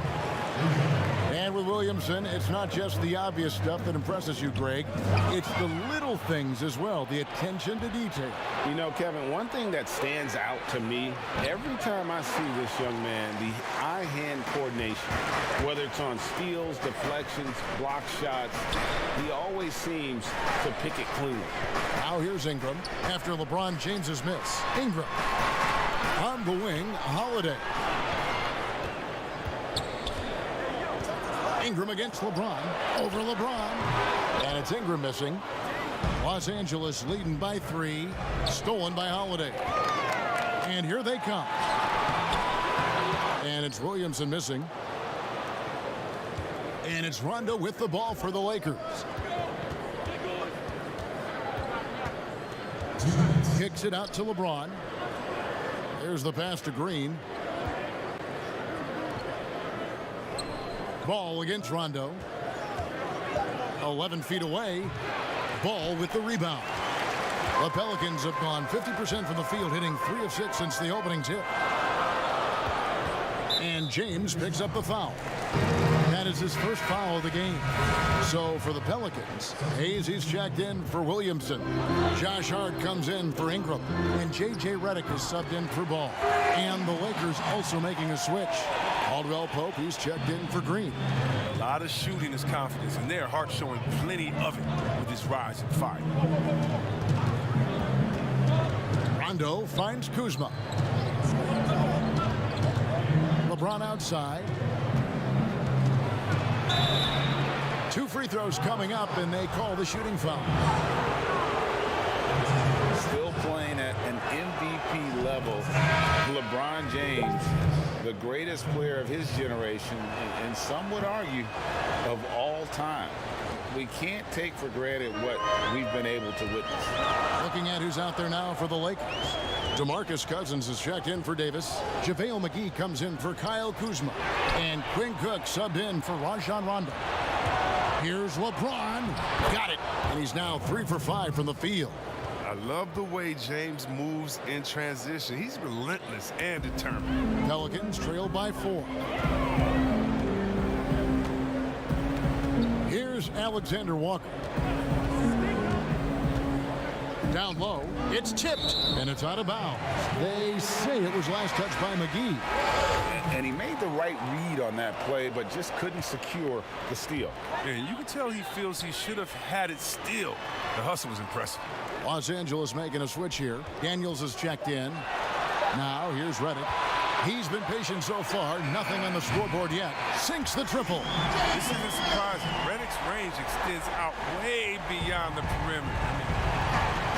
And with Williamson, it's not just the obvious stuff that impresses you, Greg. It's the little things as well, the attention to detail. You know, Kevin, one thing that stands out to me, every time I see this young man, the eye-hand coordination, whether it's on steals, deflections, block shots, he always seems to pick it clean. Now here's Ingram after LeBron James's miss. Ingram on the wing, Holiday. Ingram against LeBron, over LeBron, and it's Ingram missing. Los Angeles leading by 3, stolen by Holiday. And here they come. And it's Williamson missing. And it's Rondo with the ball for the Lakers. Kicks it out to LeBron. There's the pass to Green. Ball against Rondo. 11 feet away. Ball with the rebound. The Pelicans have gone 50% from the field, hitting 3 of 6 since the opening tip. And James picks up the foul. That is his first foul of the game. So for the Pelicans, he's checked in for Williamson. Josh Hart comes in for Ingram. And J.J. Redick is subbed in for Ball. And the Lakers also making a switch. Caldwell Pope, he's checked in for Green. A lot of shooting is confidence, and their Hart showing plenty of it with his rise and fire. Rondo finds Kuzma. LeBron outside. 2 free throws coming up, and they call the shooting foul. Still playing at an MVP level. LeBron James, the greatest player of his generation, and some would argue of all time. We can't take for granted what we've been able to witness. Looking at who's out there now for the Lakers. DeMarcus Cousins is checked in for Davis. JaVale McGee comes in for Kyle Kuzma. And Quinn Cook subbed in for Rajon Rondo. Here's LeBron. Got it. And he's now 3 for 5 from the field. I love the way James moves in transition. He's relentless and determined. Pelicans trail by 4. Here's Alexander Walker. Down low, it's tipped, and it's out of bounds. They say it was last touched by McGee. And he made the right read on that play, but just couldn't secure the steal. And you can tell he feels he should have had it still. The hustle was impressive. Los Angeles making a switch here. Daniels is checked in. Now here's Redick. He's been patient so far. Nothing on the scoreboard yet. Sinks the triple. This isn't surprising. Redick's range extends out way beyond the perimeter.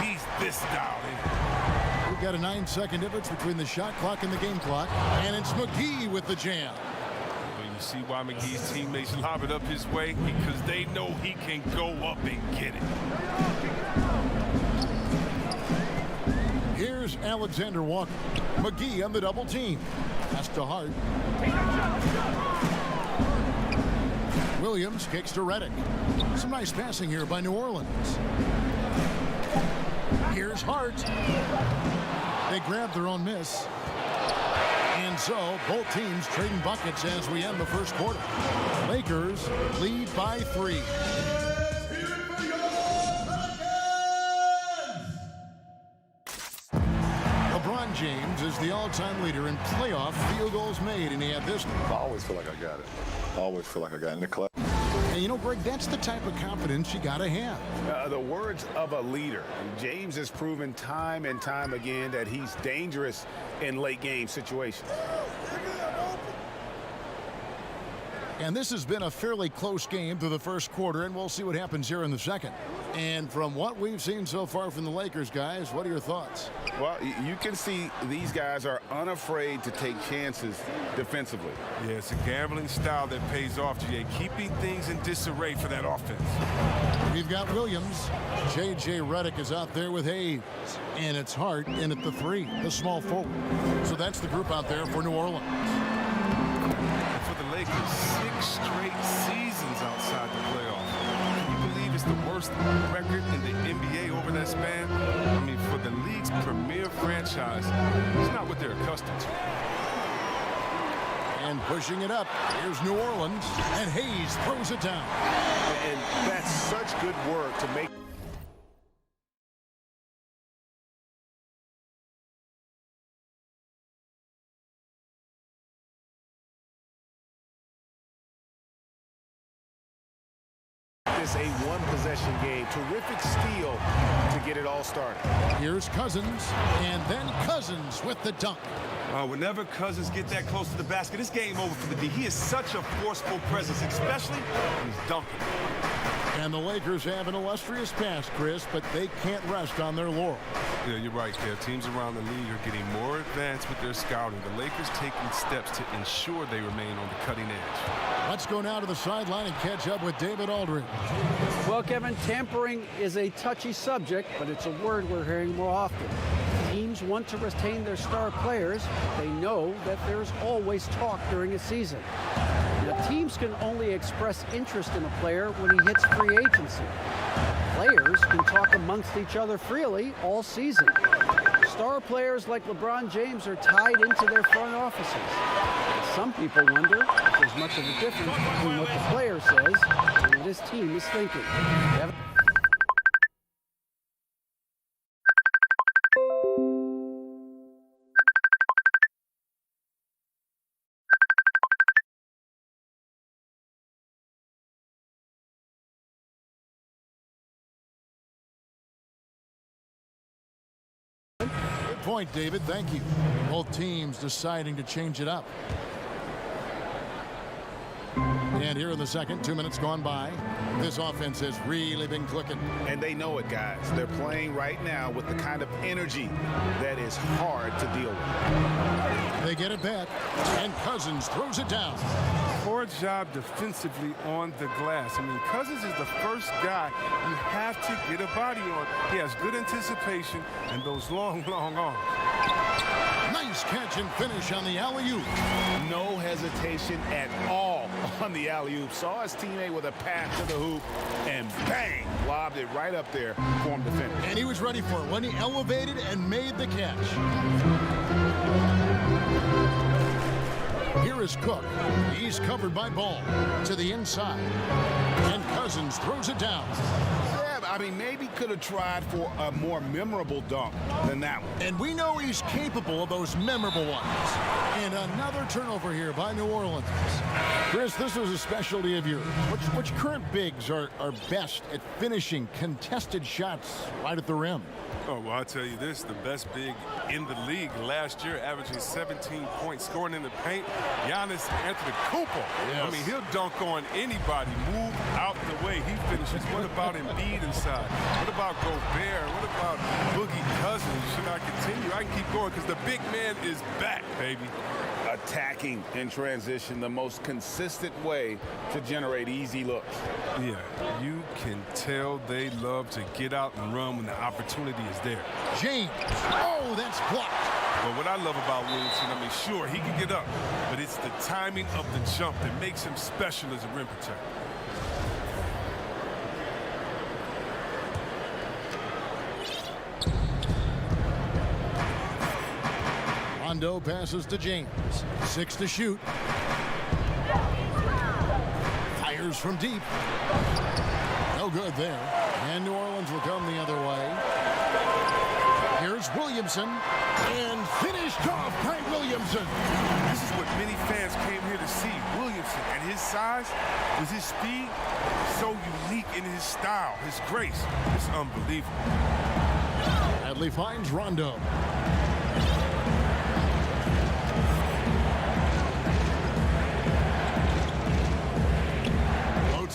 He's this dialed in. We've got a 9-second difference between the shot clock and the game clock. And it's McGee with the jam. Well, you see why McGee's teammates lob it up his way? Because they know he can go up and get it. Here's Alexander Walker. McGee on the double team. Pass to Hart. Williams kicks to Redick. Some nice passing here by New Orleans. Here's Hart. They grab their own miss. And so both teams trading buckets as we end the first quarter. Lakers lead by 3. LeBron James is the all-time leader in playoff field goals made, and he had this one. I always feel like I got it. I always feel like I got it in the clutch. And you know, Greg, that's the type of confidence you got to have. The words of a leader. James has proven time and time again that he's dangerous in late game situations. And this has been a fairly close game through the first quarter, and we'll see what happens here in the second. And from what we've seen so far from the Lakers, guys, what are your thoughts? Well, you can see these guys are unafraid to take chances defensively. Yeah, it's a gambling style that pays off, GA, keeping things in disarray for that offense. We've got Williams. J.J. Redick is out there with Hayes. And it's Hart in at the 3, the small forward. So that's the group out there for New Orleans. For the Lakers, 6 straight seasons outside the playoffs. Can you believe it's the worst record in the NBA over that span? I mean, for the league's premier franchise, it's not what they're accustomed to. And pushing it up, here's New Orleans, and Hayes throws it down. And that's such good work to make. This a one-possession game. Terrific steal to get it all started. Here's Cousins, and then Cousins with the dunk. Whenever Cousins get that close to the basket, it's game over for the D. He is such a forceful presence, especially when he's dunking. And the Lakers have an illustrious past, Chris, but they can't rest on their laurels. Yeah, you're right, Kev. Teams around the league are getting more advanced with their scouting. The Lakers taking steps to ensure they remain on the cutting edge. Let's go now to the sideline and catch up with David Aldridge. Well, Kevin, tampering is a touchy subject, but it's a word we're hearing more often. Teams want to retain their star players. They know that there's always talk during a season. Now, teams can only express interest in a player when he hits free agency. Players can talk amongst each other freely all season. Star players like LeBron James are tied into their front offices. And some people wonder if there's much of a difference between what the player says and what his team is thinking. Good point, David. Thank you. Both teams deciding to change it up. And here in the second, 2 minutes gone by. This offense has really been clicking. And they know it, guys. They're playing right now with the kind of energy that is hard to deal with. They get it back, and Cousins throws it down. Poor job defensively on the glass. I mean, Cousins is the first guy you have to get a body on. He has good anticipation and those long, long arms. Nice catch and finish on the alley-oop. No hesitation at all on the alley-oop. Saw his teammate with a pass to the hoop, and bang, lobbed it right up there for him to finish. And he was ready for it when he elevated and made the catch. Here is Cook. He's covered by Ball to the inside. And Cousins throws it down. Yeah, I mean, maybe could have tried for a more memorable dunk than that one. And we know he's capable of those memorable ones. And another turnover here by New Orleans. Chris, this was a specialty of yours. Which current bigs are best at finishing contested shots right at the rim? Oh, well, I'll tell you this, the best big in the league last year, averaging 17 points, scoring in the paint, Giannis Antetokounmpo. Yes. I mean, he'll dunk on anybody, move out the way he finishes. What about Embiid inside? What about Gobert? What about Boogie Cousins? Should I continue? I can keep going because the big man is back, baby. Attacking in transition, the most consistent way to generate easy looks. Yeah, you can tell they love to get out and run when the opportunity is there. James. Oh, that's blocked. But what I love about Williamson, I mean, sure, he can get up, but it's the timing of the jump that makes him special as a rim protector. Rondo passes to James. 6 to shoot. Fires from deep. No good there. And New Orleans will come the other way. Here's Williamson. And finished off by Williamson. This is what many fans came here to see. Williamson and his size, with his speed, so unique in his style, his grace. It's unbelievable. Bradley finds Rondo.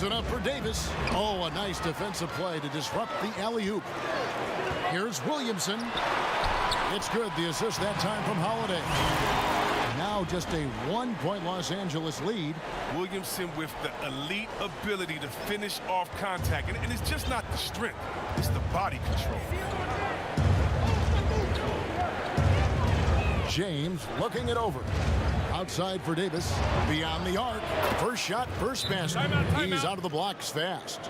It up for Davis. Oh, a nice defensive play to disrupt the alley-oop. Here's Williamson. It's good. The assist that time from Holiday. Now just a 1-point Los Angeles lead. Williamson with the elite ability to finish off contact. And it's just not the strength. It's the body control. James looking it over. Outside for Davis. Beyond the arc. First shot, first basket. He's out of the blocks fast.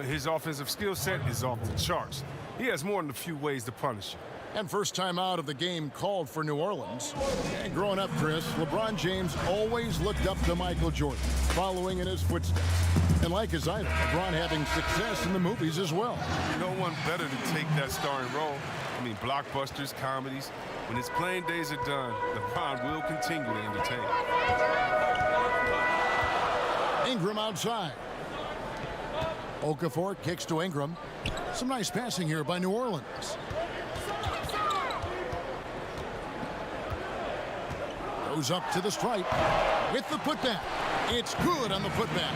His offensive skill set is off the charts. He has more than a few ways to punish you. And first time out of the game called for New Orleans. And growing up, Chris, LeBron James always looked up to Michael Jordan, following in his footsteps. And like his idol, LeBron having success in the movies as well. No one better to take that starring role. I mean, blockbusters, comedies. When his playing days are done, LeBron will continue to entertain. Ingram outside. Okafor kicks to Ingram. Some nice passing here by New Orleans. Goes up to the stripe with the putback. It's good on the putback.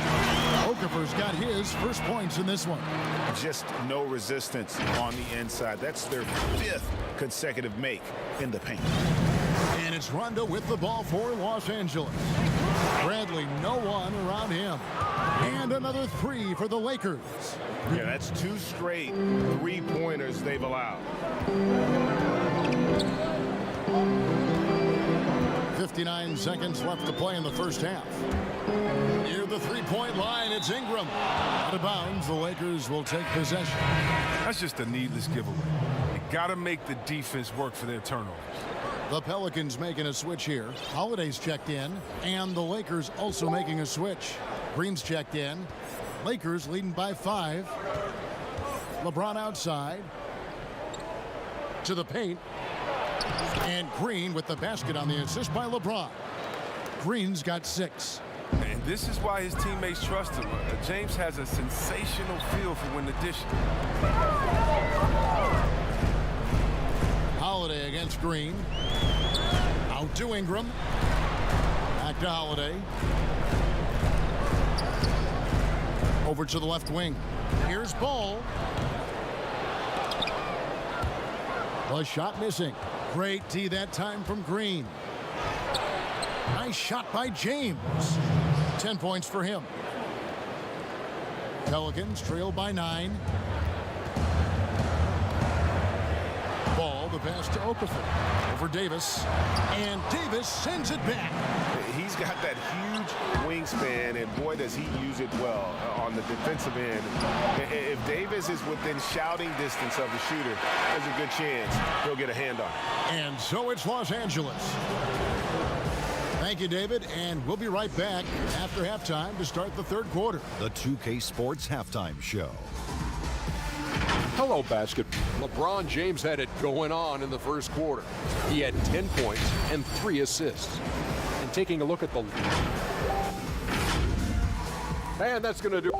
Okafor's got his first points in this one. Just no resistance on the inside. That's their 5th consecutive make in the paint. And it's Rondo with the ball for Los Angeles. Bradley, no one around him. And another 3 for the Lakers. Yeah, that's 2 straight 3-pointers they've allowed. 59 seconds left to play in the first half. Near the 3-point line, it's Ingram. Out of bounds, the Lakers will take possession. That's just a needless giveaway. You got to make the defense work for their turnovers. The Pelicans making a switch here. Holiday's checked in, and the Lakers also making a switch. Green's checked in. Lakers leading by 5. LeBron outside. To the paint. And Green with the basket on the assist by LeBron. Green's got 6. And this is why his teammates trust him. James has a sensational feel for when to dish it. Holiday against Green. Out to Ingram. Back to Holiday. Over to the left wing. Here's Ball. A shot missing. Great D that time from Green. Nice shot by James. 10 points for him. Pelicans trail by 9. Ball, the pass to Okafor. Over Davis. And Davis sends it back. He's got that huge wingspan, and boy, does he use it well on the defensive end. If Davis is within shouting distance of the shooter, there's a good chance he'll get a hand on it. And so it's Los Angeles. Thank you, David, and we'll be right back after halftime to start the third quarter. The 2K Sports Halftime Show. Hello, basketball. LeBron James had it going on in the first quarter. He had 10 points and 3 assists. And taking a look at the... And that's going to do...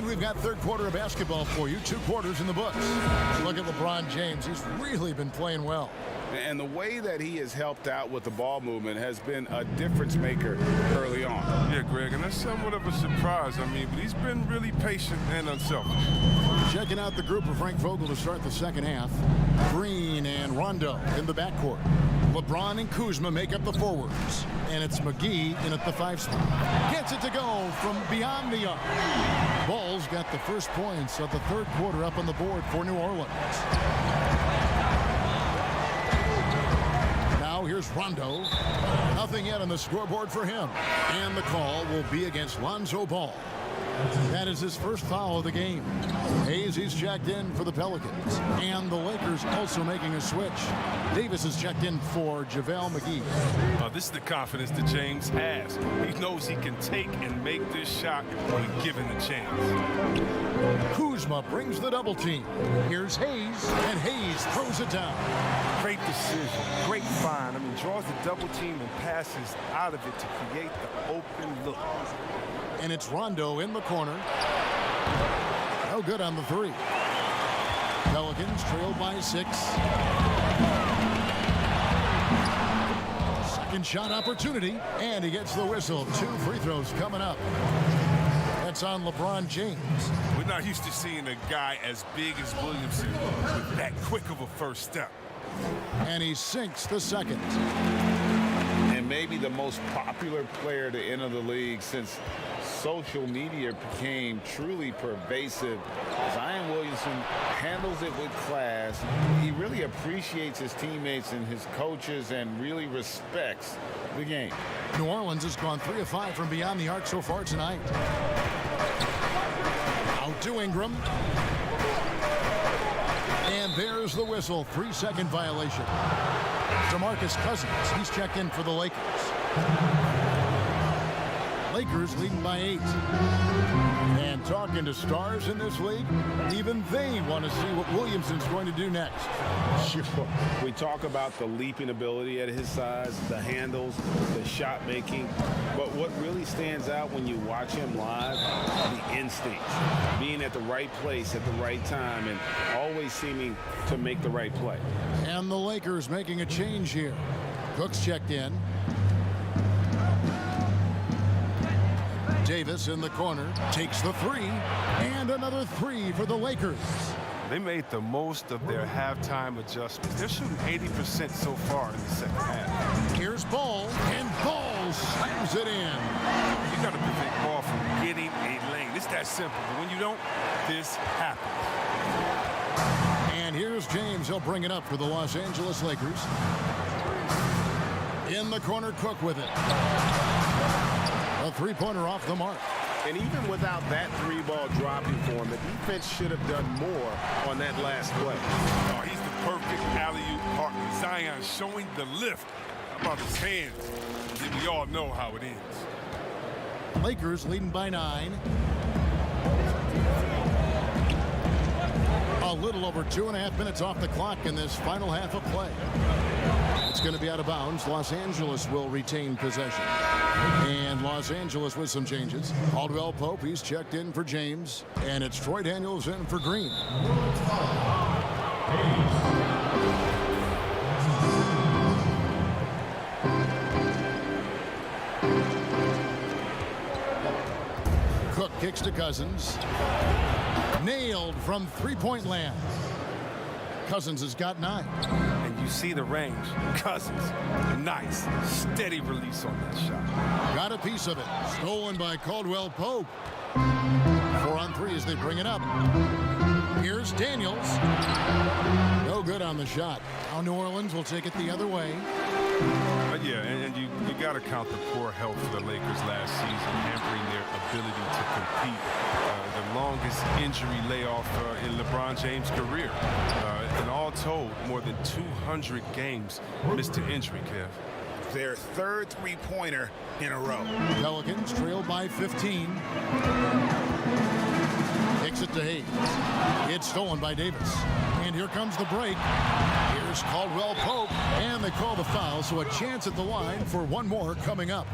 We've got third quarter of basketball for you. 2 quarters in the books. Look at LeBron James. He's really been playing well. And the way that he has helped out with the ball movement has been a difference maker early on. Yeah, Greg, and that's somewhat of a surprise. I mean, but he's been really patient and unselfish. Checking out the group of Frank Vogel to start the second half. Green and Rondo in the backcourt. LeBron and Kuzma make up the forwards. And it's McGee in at the 5 spot. Gets it to go from beyond the arc. Ball's got the first points of the third quarter up on the board for New Orleans. Now here's Rondo. Nothing yet on the scoreboard for him. And the call will be against Lonzo Ball. That is his first foul of the game. Hayes, he's checked in for the Pelicans. And the Lakers also making a switch. Davis is checked in for JaVale McGee. This is the confidence that James has. He knows he can take and make this shot when given the chance. Kuzma brings the double team. Here's Hayes, and Hayes throws it down. Great decision, great find. I mean, draws the double team and passes out of it to create the open look. And it's Rondo in the corner. No good on the 3. Pelicans trail by 6. Second shot opportunity, and he gets the whistle. 2 free throws coming up. That's on LeBron James. We're not used to seeing a guy as big as Williamson with that quick of a first step. And he sinks the second. And maybe the most popular player to enter the league since social media became truly pervasive. Zion Williamson handles it with class. He really appreciates his teammates and his coaches and really respects the game. New Orleans has gone 3 of 5 from beyond the arc so far tonight. Out to Ingram. And there's the whistle. 3-second violation. DeMarcus Cousins, he's checked in for the Lakers. Lakers leading by 8. And talking to stars in this league, even they want to see what Williamson's going to do next. Sure. We talk about the leaping ability at his size, the handles, the shot making. But what really stands out when you watch him live, the instincts. Being at the right place at the right time and always seeming to make the right play. And the Lakers making a change here. Cook's checked in. Davis in the corner takes the 3, and another 3 for the Lakers. They made the most of their halftime adjustments. They're shooting 80% so far in the second half. Here's Ball, and Ball slams it in. You got to prevent Ball from getting a lane. It's that simple. But when you don't, this happens. And here's James. He'll bring it up for the Los Angeles Lakers. In the corner, Cook with it. A three-pointer off the mark. And even without that 3-ball dropping for him, the defense should have done more on that last play. Oh, he's the perfect alley-oop partner. Zion showing the lift. How about his hands? We all know how it ends. Lakers leading by 9. A little over 2.5 minutes off the clock in this final half of play. It's going to be out of bounds. Los Angeles will retain possession. And Los Angeles with some changes. Caldwell Pope, he's checked in for James. And it's Troy Daniels in for Green. Cook kicks to Cousins. Nailed from three-point land. Cousins has got 9. And you see the range. Cousins, nice, steady release on that shot. Got a piece of it. Stolen by Caldwell Pope. 4 on 3 as they bring it up. Here's Daniels. No good on the shot. Now New Orleans will take it the other way. Yeah, and you got to count the poor health for the Lakers last season, hampering their ability to compete. The longest injury layoff in LeBron James' career. And all told, more than 200 games missed to injury, Kev. Their third three-pointer in a row. Pelicans trail by 15. Kicks it to Hayes. It's stolen by Davis. And here comes the break. Here's Caldwell Pope. And they call the foul, so a chance at the line for one more coming up.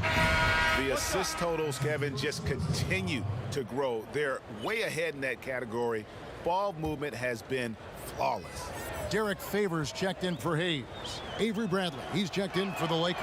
The assist totals, Kevin, just continue to grow. They're way ahead in that category. Ball movement has been flawless. Derek Favors checked in for Hayes. Avery Bradley, he's checked in for the Lakers.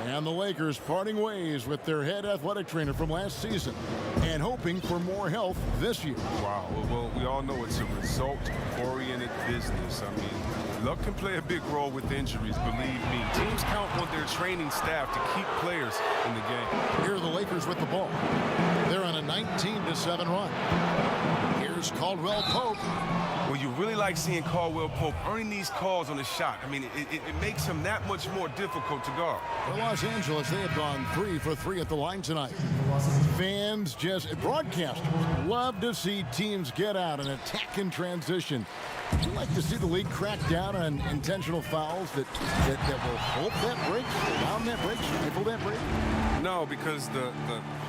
And the Lakers parting ways with their head athletic trainer from last season and hoping for more health this year. Wow, well, we all know it's a result-oriented business. I mean, luck can play a big role with injuries, believe me. Teams count on their training staff to keep players in the game. Here are the Lakers with the ball. They're on a 19-7 run. Here's Caldwell Pope. Well, you really like seeing Caldwell Pope earning these calls on the shot. I mean, it makes him that much more difficult to guard. For Los Angeles, they have gone 3 for 3 at the line tonight. Fans, broadcasters love to see teams get out and attack in transition. Would you like to see the league crack down on intentional fouls that will hold that break, allow that break, stifle that break? No, because the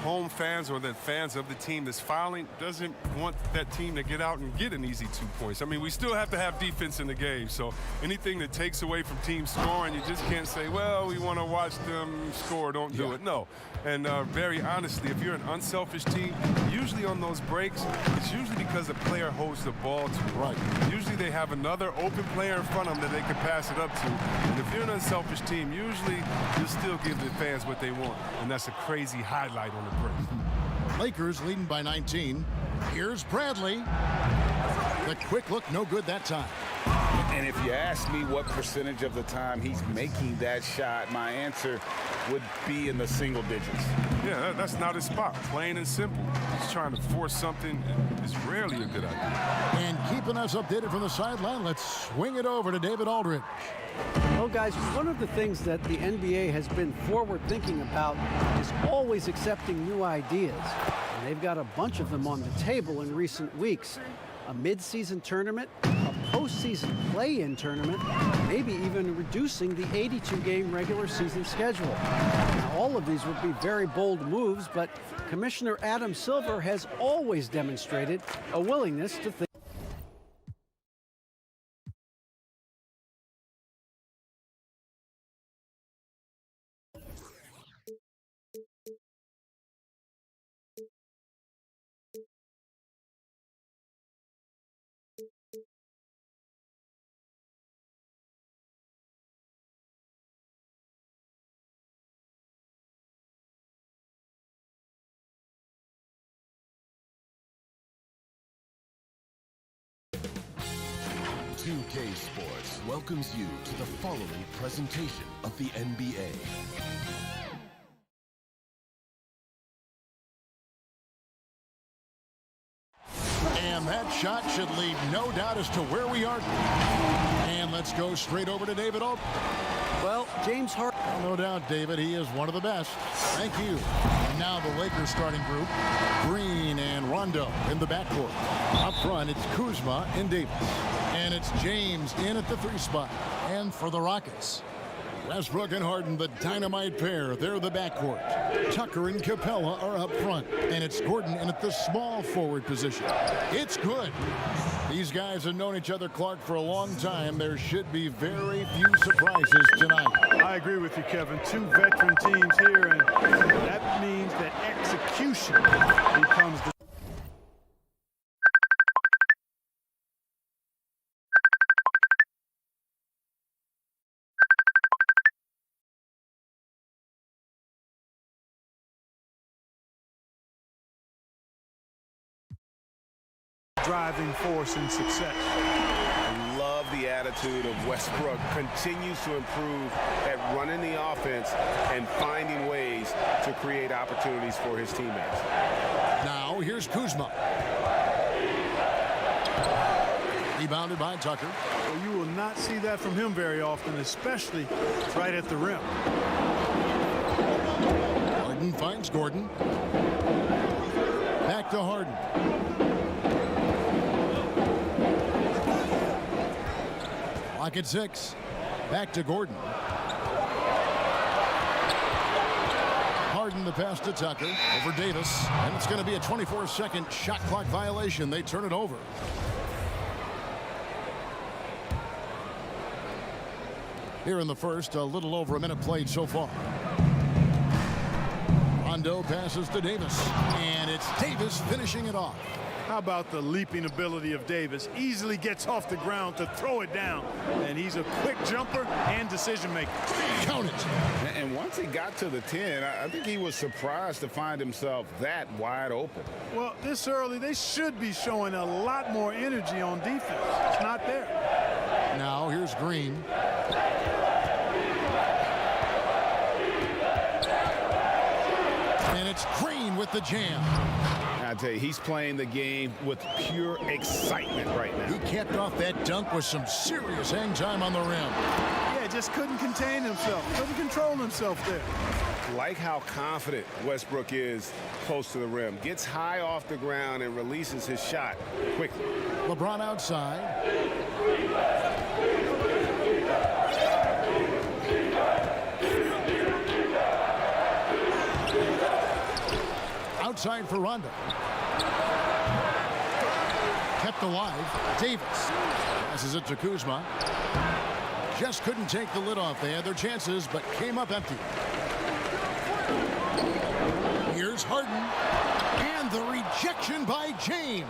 home fans or the fans of the team that's fouling doesn't want that team to get out and get an easy 2 points. I mean, we still have to have defense in the game, so anything that takes away from teams scoring, you just can't say, well, we want to watch them score, don't do it. No. And very honestly, if you're an unselfish team, usually on those breaks, it's usually because a player holds the ball too right. Usually they have another open player in front of them that they can pass it up to. And if you're an unselfish team, usually you'll still give the fans what they want. And that's a crazy highlight on the break. Lakers leading by 19. Here's Bradley. The quick look, no good that time. And if you ask me what percentage of the time he's making that shot, my answer would be in the single digits. Yeah, that's not his spot. Plain and simple. He's trying to force something is rarely a good idea. And keeping us updated from the sideline, let's swing it over to David Aldridge. Well, guys, one of the things that the NBA has been forward-thinking about is always accepting new ideas. And they've got a bunch of them on the table in recent weeks. A mid-season tournament, a postseason play-in tournament, maybe even reducing the 82-game regular season schedule. Now, all of these would be very bold moves, but Commissioner Adam Silver has always demonstrated a willingness to think. Nba2K Sports welcomes you to the following presentation of the NBA. And that shot should leave no doubt as to where we are. And let's go straight over to David Alt. Well, James Harden. No doubt, David, he is one of the best. Thank you. And now the Lakers starting group, Green and Rondo in the backcourt. Up front, it's Kuzma and Davis. And it's James in at the 3 spot. And for the Rockets, Westbrook and Harden, the dynamite pair. They're the backcourt. Tucker and Capella are up front. And it's Gordon in at the small forward position. It's good. These guys have known each other, Clark, for a long time. There should be very few surprises tonight. I agree with you, Kevin. 2 veteran teams here, and that means that execution becomes the driving force in success. I love the attitude of Westbrook. Continues to improve at running the offense and finding ways to create opportunities for his teammates. Now here's Kuzma. Rebounded by Tucker. Well, you will not see that from him very often, especially right at the rim. Harden finds Gordon. Back to Harden. Clock at 6. Back to Gordon. Harden the pass to Tucker. Over Davis. And it's going to be a 24-second shot clock violation. They turn it over. Here in the first, a little over a minute played so far. Rondo passes to Davis. And it's Davis finishing it off. How about the leaping ability of Davis? Easily gets off the ground to throw it down. And he's a quick jumper and decision maker. Count it. And once he got to the 10, I think he was surprised to find himself that wide open. Well, this early, they should be showing a lot more energy on defense. It's not there. Now here's Green. And it's Green with the jam. I tell you, he's playing the game with pure excitement right now. He capped off that dunk with some serious hang time on the rim. Yeah, just couldn't contain himself. Couldn't control himself there. Like how confident Westbrook is close to the rim. Gets high off the ground and releases his shot quickly. LeBron outside. Outside for Rondo. Kept alive. Davis passes it to Kuzma. Just couldn't take the lid off. They had their chances, but came up empty. Here's Harden. And the rejection by James.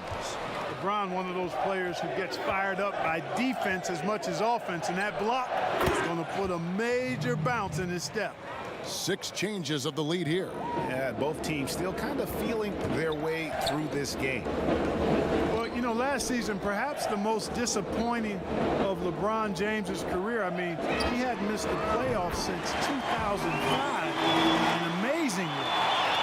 LeBron, one of those players who gets fired up by defense as much as offense, and that block is going to put a major bounce in his step. 6 changes of the lead here. Yeah, both teams still kind of feeling their way through this game. Well, you know, last season, perhaps the most disappointing of LeBron James's career. I mean, he hadn't missed the playoffs since 2005. And amazingly,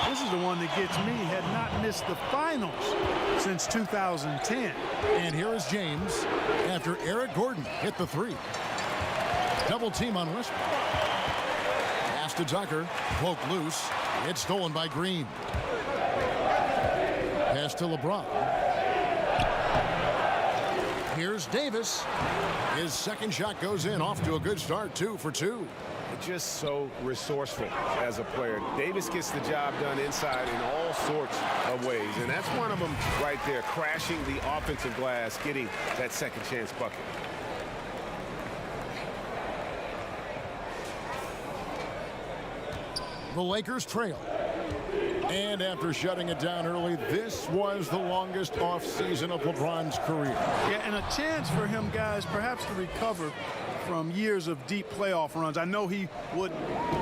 this is the one that gets me, had not missed the finals since 2010. And here is James after Eric Gordon hit the 3. Double team on Westbrook. Pass to Tucker. Poke loose. It's stolen by Green. Pass to LeBron. Here's Davis. His second shot goes in. Off to a good start, 2 for 2. Just so resourceful as a player. Davis gets the job done inside in all sorts of ways, and that's one of them right there, crashing the offensive glass, getting that second chance bucket. The Lakers trail. And after shutting it down early, this was the longest offseason of LeBron's career. Yeah, and a chance for him, guys, perhaps to recover from years of deep playoff runs. I know he would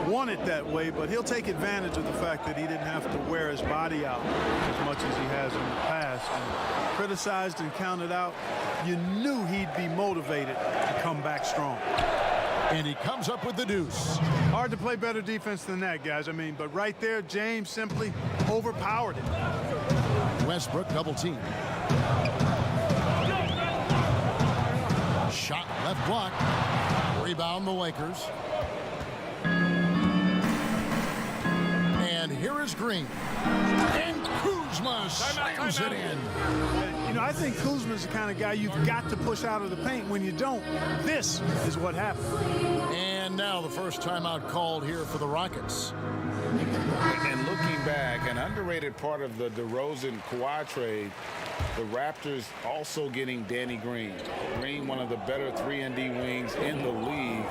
want it that way, but he'll take advantage of the fact that he didn't have to wear his body out as much as he has in the past. And criticized and counted out, you knew he'd be motivated to come back strong. And he comes up with the deuce. Hard to play better defense than that, guys. I mean, but right there, James simply overpowered it. Westbrook double team. Shot left block. Rebound the Lakers. And here is Green. And Kuzma slams it in. You know, I think Kuzma's the kind of guy you've got to push out of the paint. When you don't, this is what happens. And now the first timeout called here for the Rockets. And looking back, an underrated part of the DeRozan-Kawhi trade, the Raptors also getting Danny Green. Green, one of the better 3-and-D wings in the league,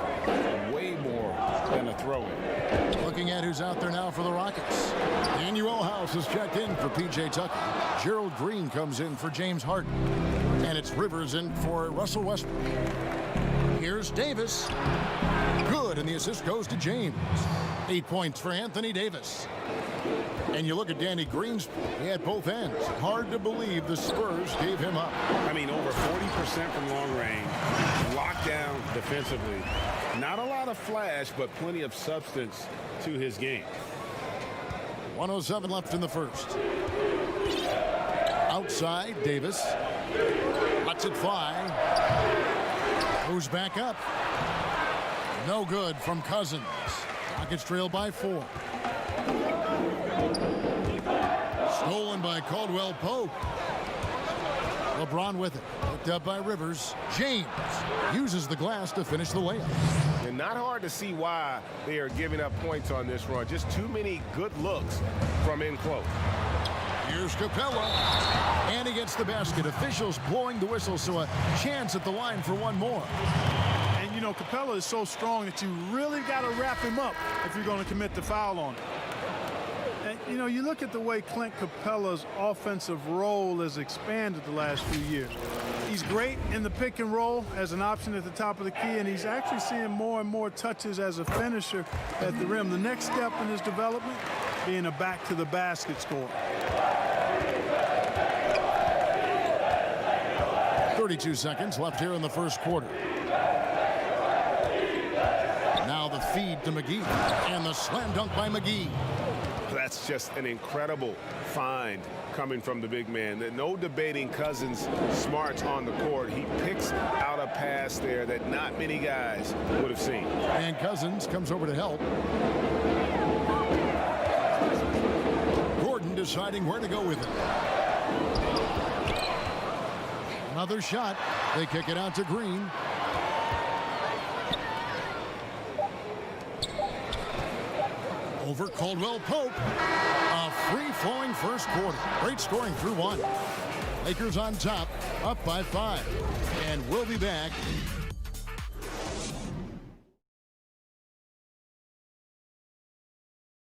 way more than a throw-in. Looking at who's out there now for the Rockets. Daniel House has checked in for P.J. Tucker. Gerald Green comes in for James Harden. And it's Rivers in for Russell Westbrook. Here's Davis. Good, and the assist goes to James. 8 points for Anthony Davis. And you look at Danny Green's play at both ends. Hard to believe the Spurs gave him up. I mean, over 40% from long range, locked down defensively. Not a lot of flash, but plenty of substance to his game. 1:07 left in the first. Outside, Davis. Lets it fly. Goes back up. No good from Cousins. Rockets trail by 4. Stolen by Caldwell Pope. LeBron with it. Picked up by Rivers. James uses the glass to finish the layup. And not hard to see why they are giving up points on this run. Just too many good looks from in close. Here's Capella. And he gets the basket. Officials blowing the whistle, so a chance at the line for one more. And, you know, Capella is so strong that you really got to wrap him up if you're going to commit the foul on him. And, you know, you look at the way Clint Capella's offensive role has expanded the last few years. He's great in the pick and roll as an option at the top of the key, and he's actually seeing more and more touches as a finisher at the rim. The next step in his development being a back-to-the-basket scorer. 32 seconds left here in the first quarter. Now the feed to McGee, and the slam dunk by McGee. That's just an incredible find coming from the big man. No debating Cousins' smarts on the court. He picks out a pass there that not many guys would have seen. And Cousins comes over to help. Gordon deciding where to go with it. Another shot. They kick it out to Green. Over Caldwell Pope. A free-flowing first quarter. Great scoring through one. Lakers on top, up by 5. And we'll be back.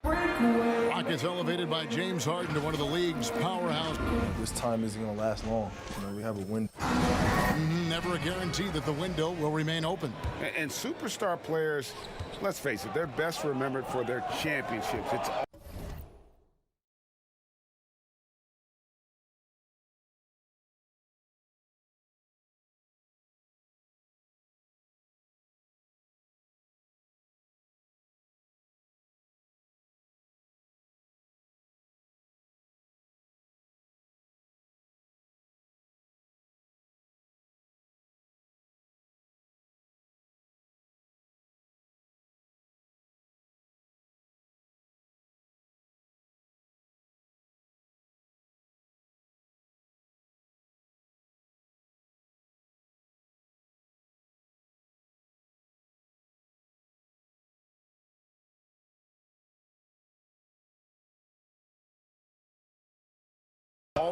Rockets elevated by James Harden to one of the league's powerhouse. This time isn't going to last long. You know, we have a window. Never a guarantee that the window will remain open. And superstar players, let's face it, they're best remembered for their championships. It's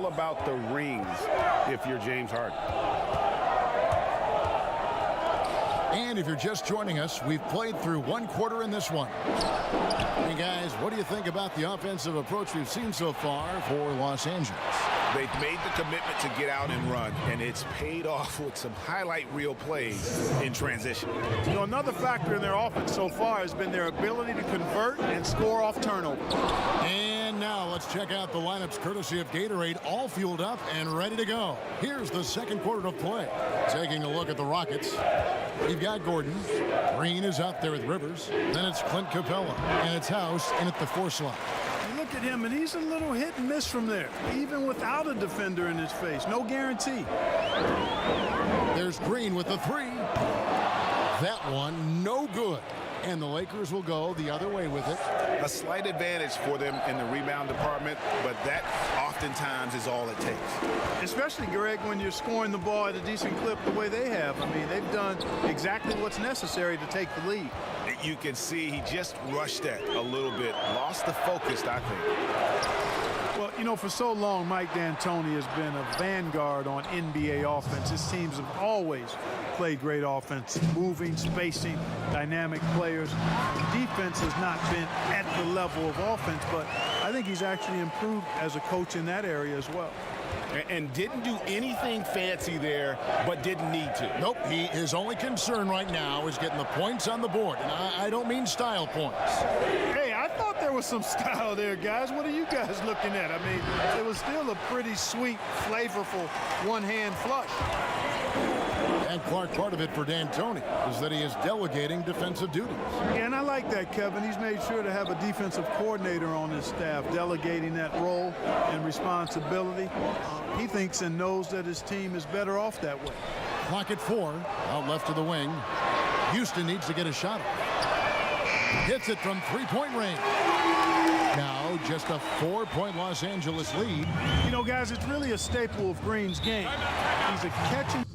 all about the rings if you're James Harden. And if you're just joining us, we've played through one quarter in this one. Hey, guys, what do you think about the offensive approach we've seen so far for Los Angeles? They've made the commitment to get out and run, and it's paid off with some highlight reel plays in transition. You know, another factor in their offense so far has been their ability to convert and score off turnover. And now let's check out the lineups courtesy of Gatorade, all fueled up and ready to go. Here's the second quarter of play. Taking a look at the Rockets. You've got Gordon. Green is out there with Rivers. Then it's Clint Capella. And it's House in at the 4 slot. You look at him, and he's a little hit and miss from there, even without a defender in his face. No guarantee. There's Green with the 3. That one, no good. And the Lakers will go the other way with it. A slight advantage for them in the rebound department, but that oftentimes is all it takes. Especially, Greg, when you're scoring the ball at a decent clip the way they have. I mean, they've done exactly what's necessary to take the lead. You can see he just rushed that a little bit, lost the focus, I think. Well, you know, for so long, Mike D'Antoni has been a vanguard on NBA offense. His teams have always played great offense, moving, spacing, dynamic players. Defense has not been at the level of offense, but I think he's actually improved as a coach in that area as well. And didn't do anything fancy there, but didn't need to. Nope, his only concern right now is getting the points on the board. And I don't mean style points. Hey, I thought there was some style there, guys. What are you guys looking at? I mean, it was still a pretty sweet, flavorful one-hand flush. And Clark, part of it for D'Antoni is that he is delegating defensive duties. Yeah, and I like that, Kevin. He's made sure to have a defensive coordinator on his staff, delegating that role and responsibility. He thinks and knows that his team is better off that way. Clock at 4, out left to the wing. Houston needs to get a shot off. Hits it from three-point range. Now just a 4-point Los Angeles lead. You know, guys, it's really a staple of Green's game. He's a catching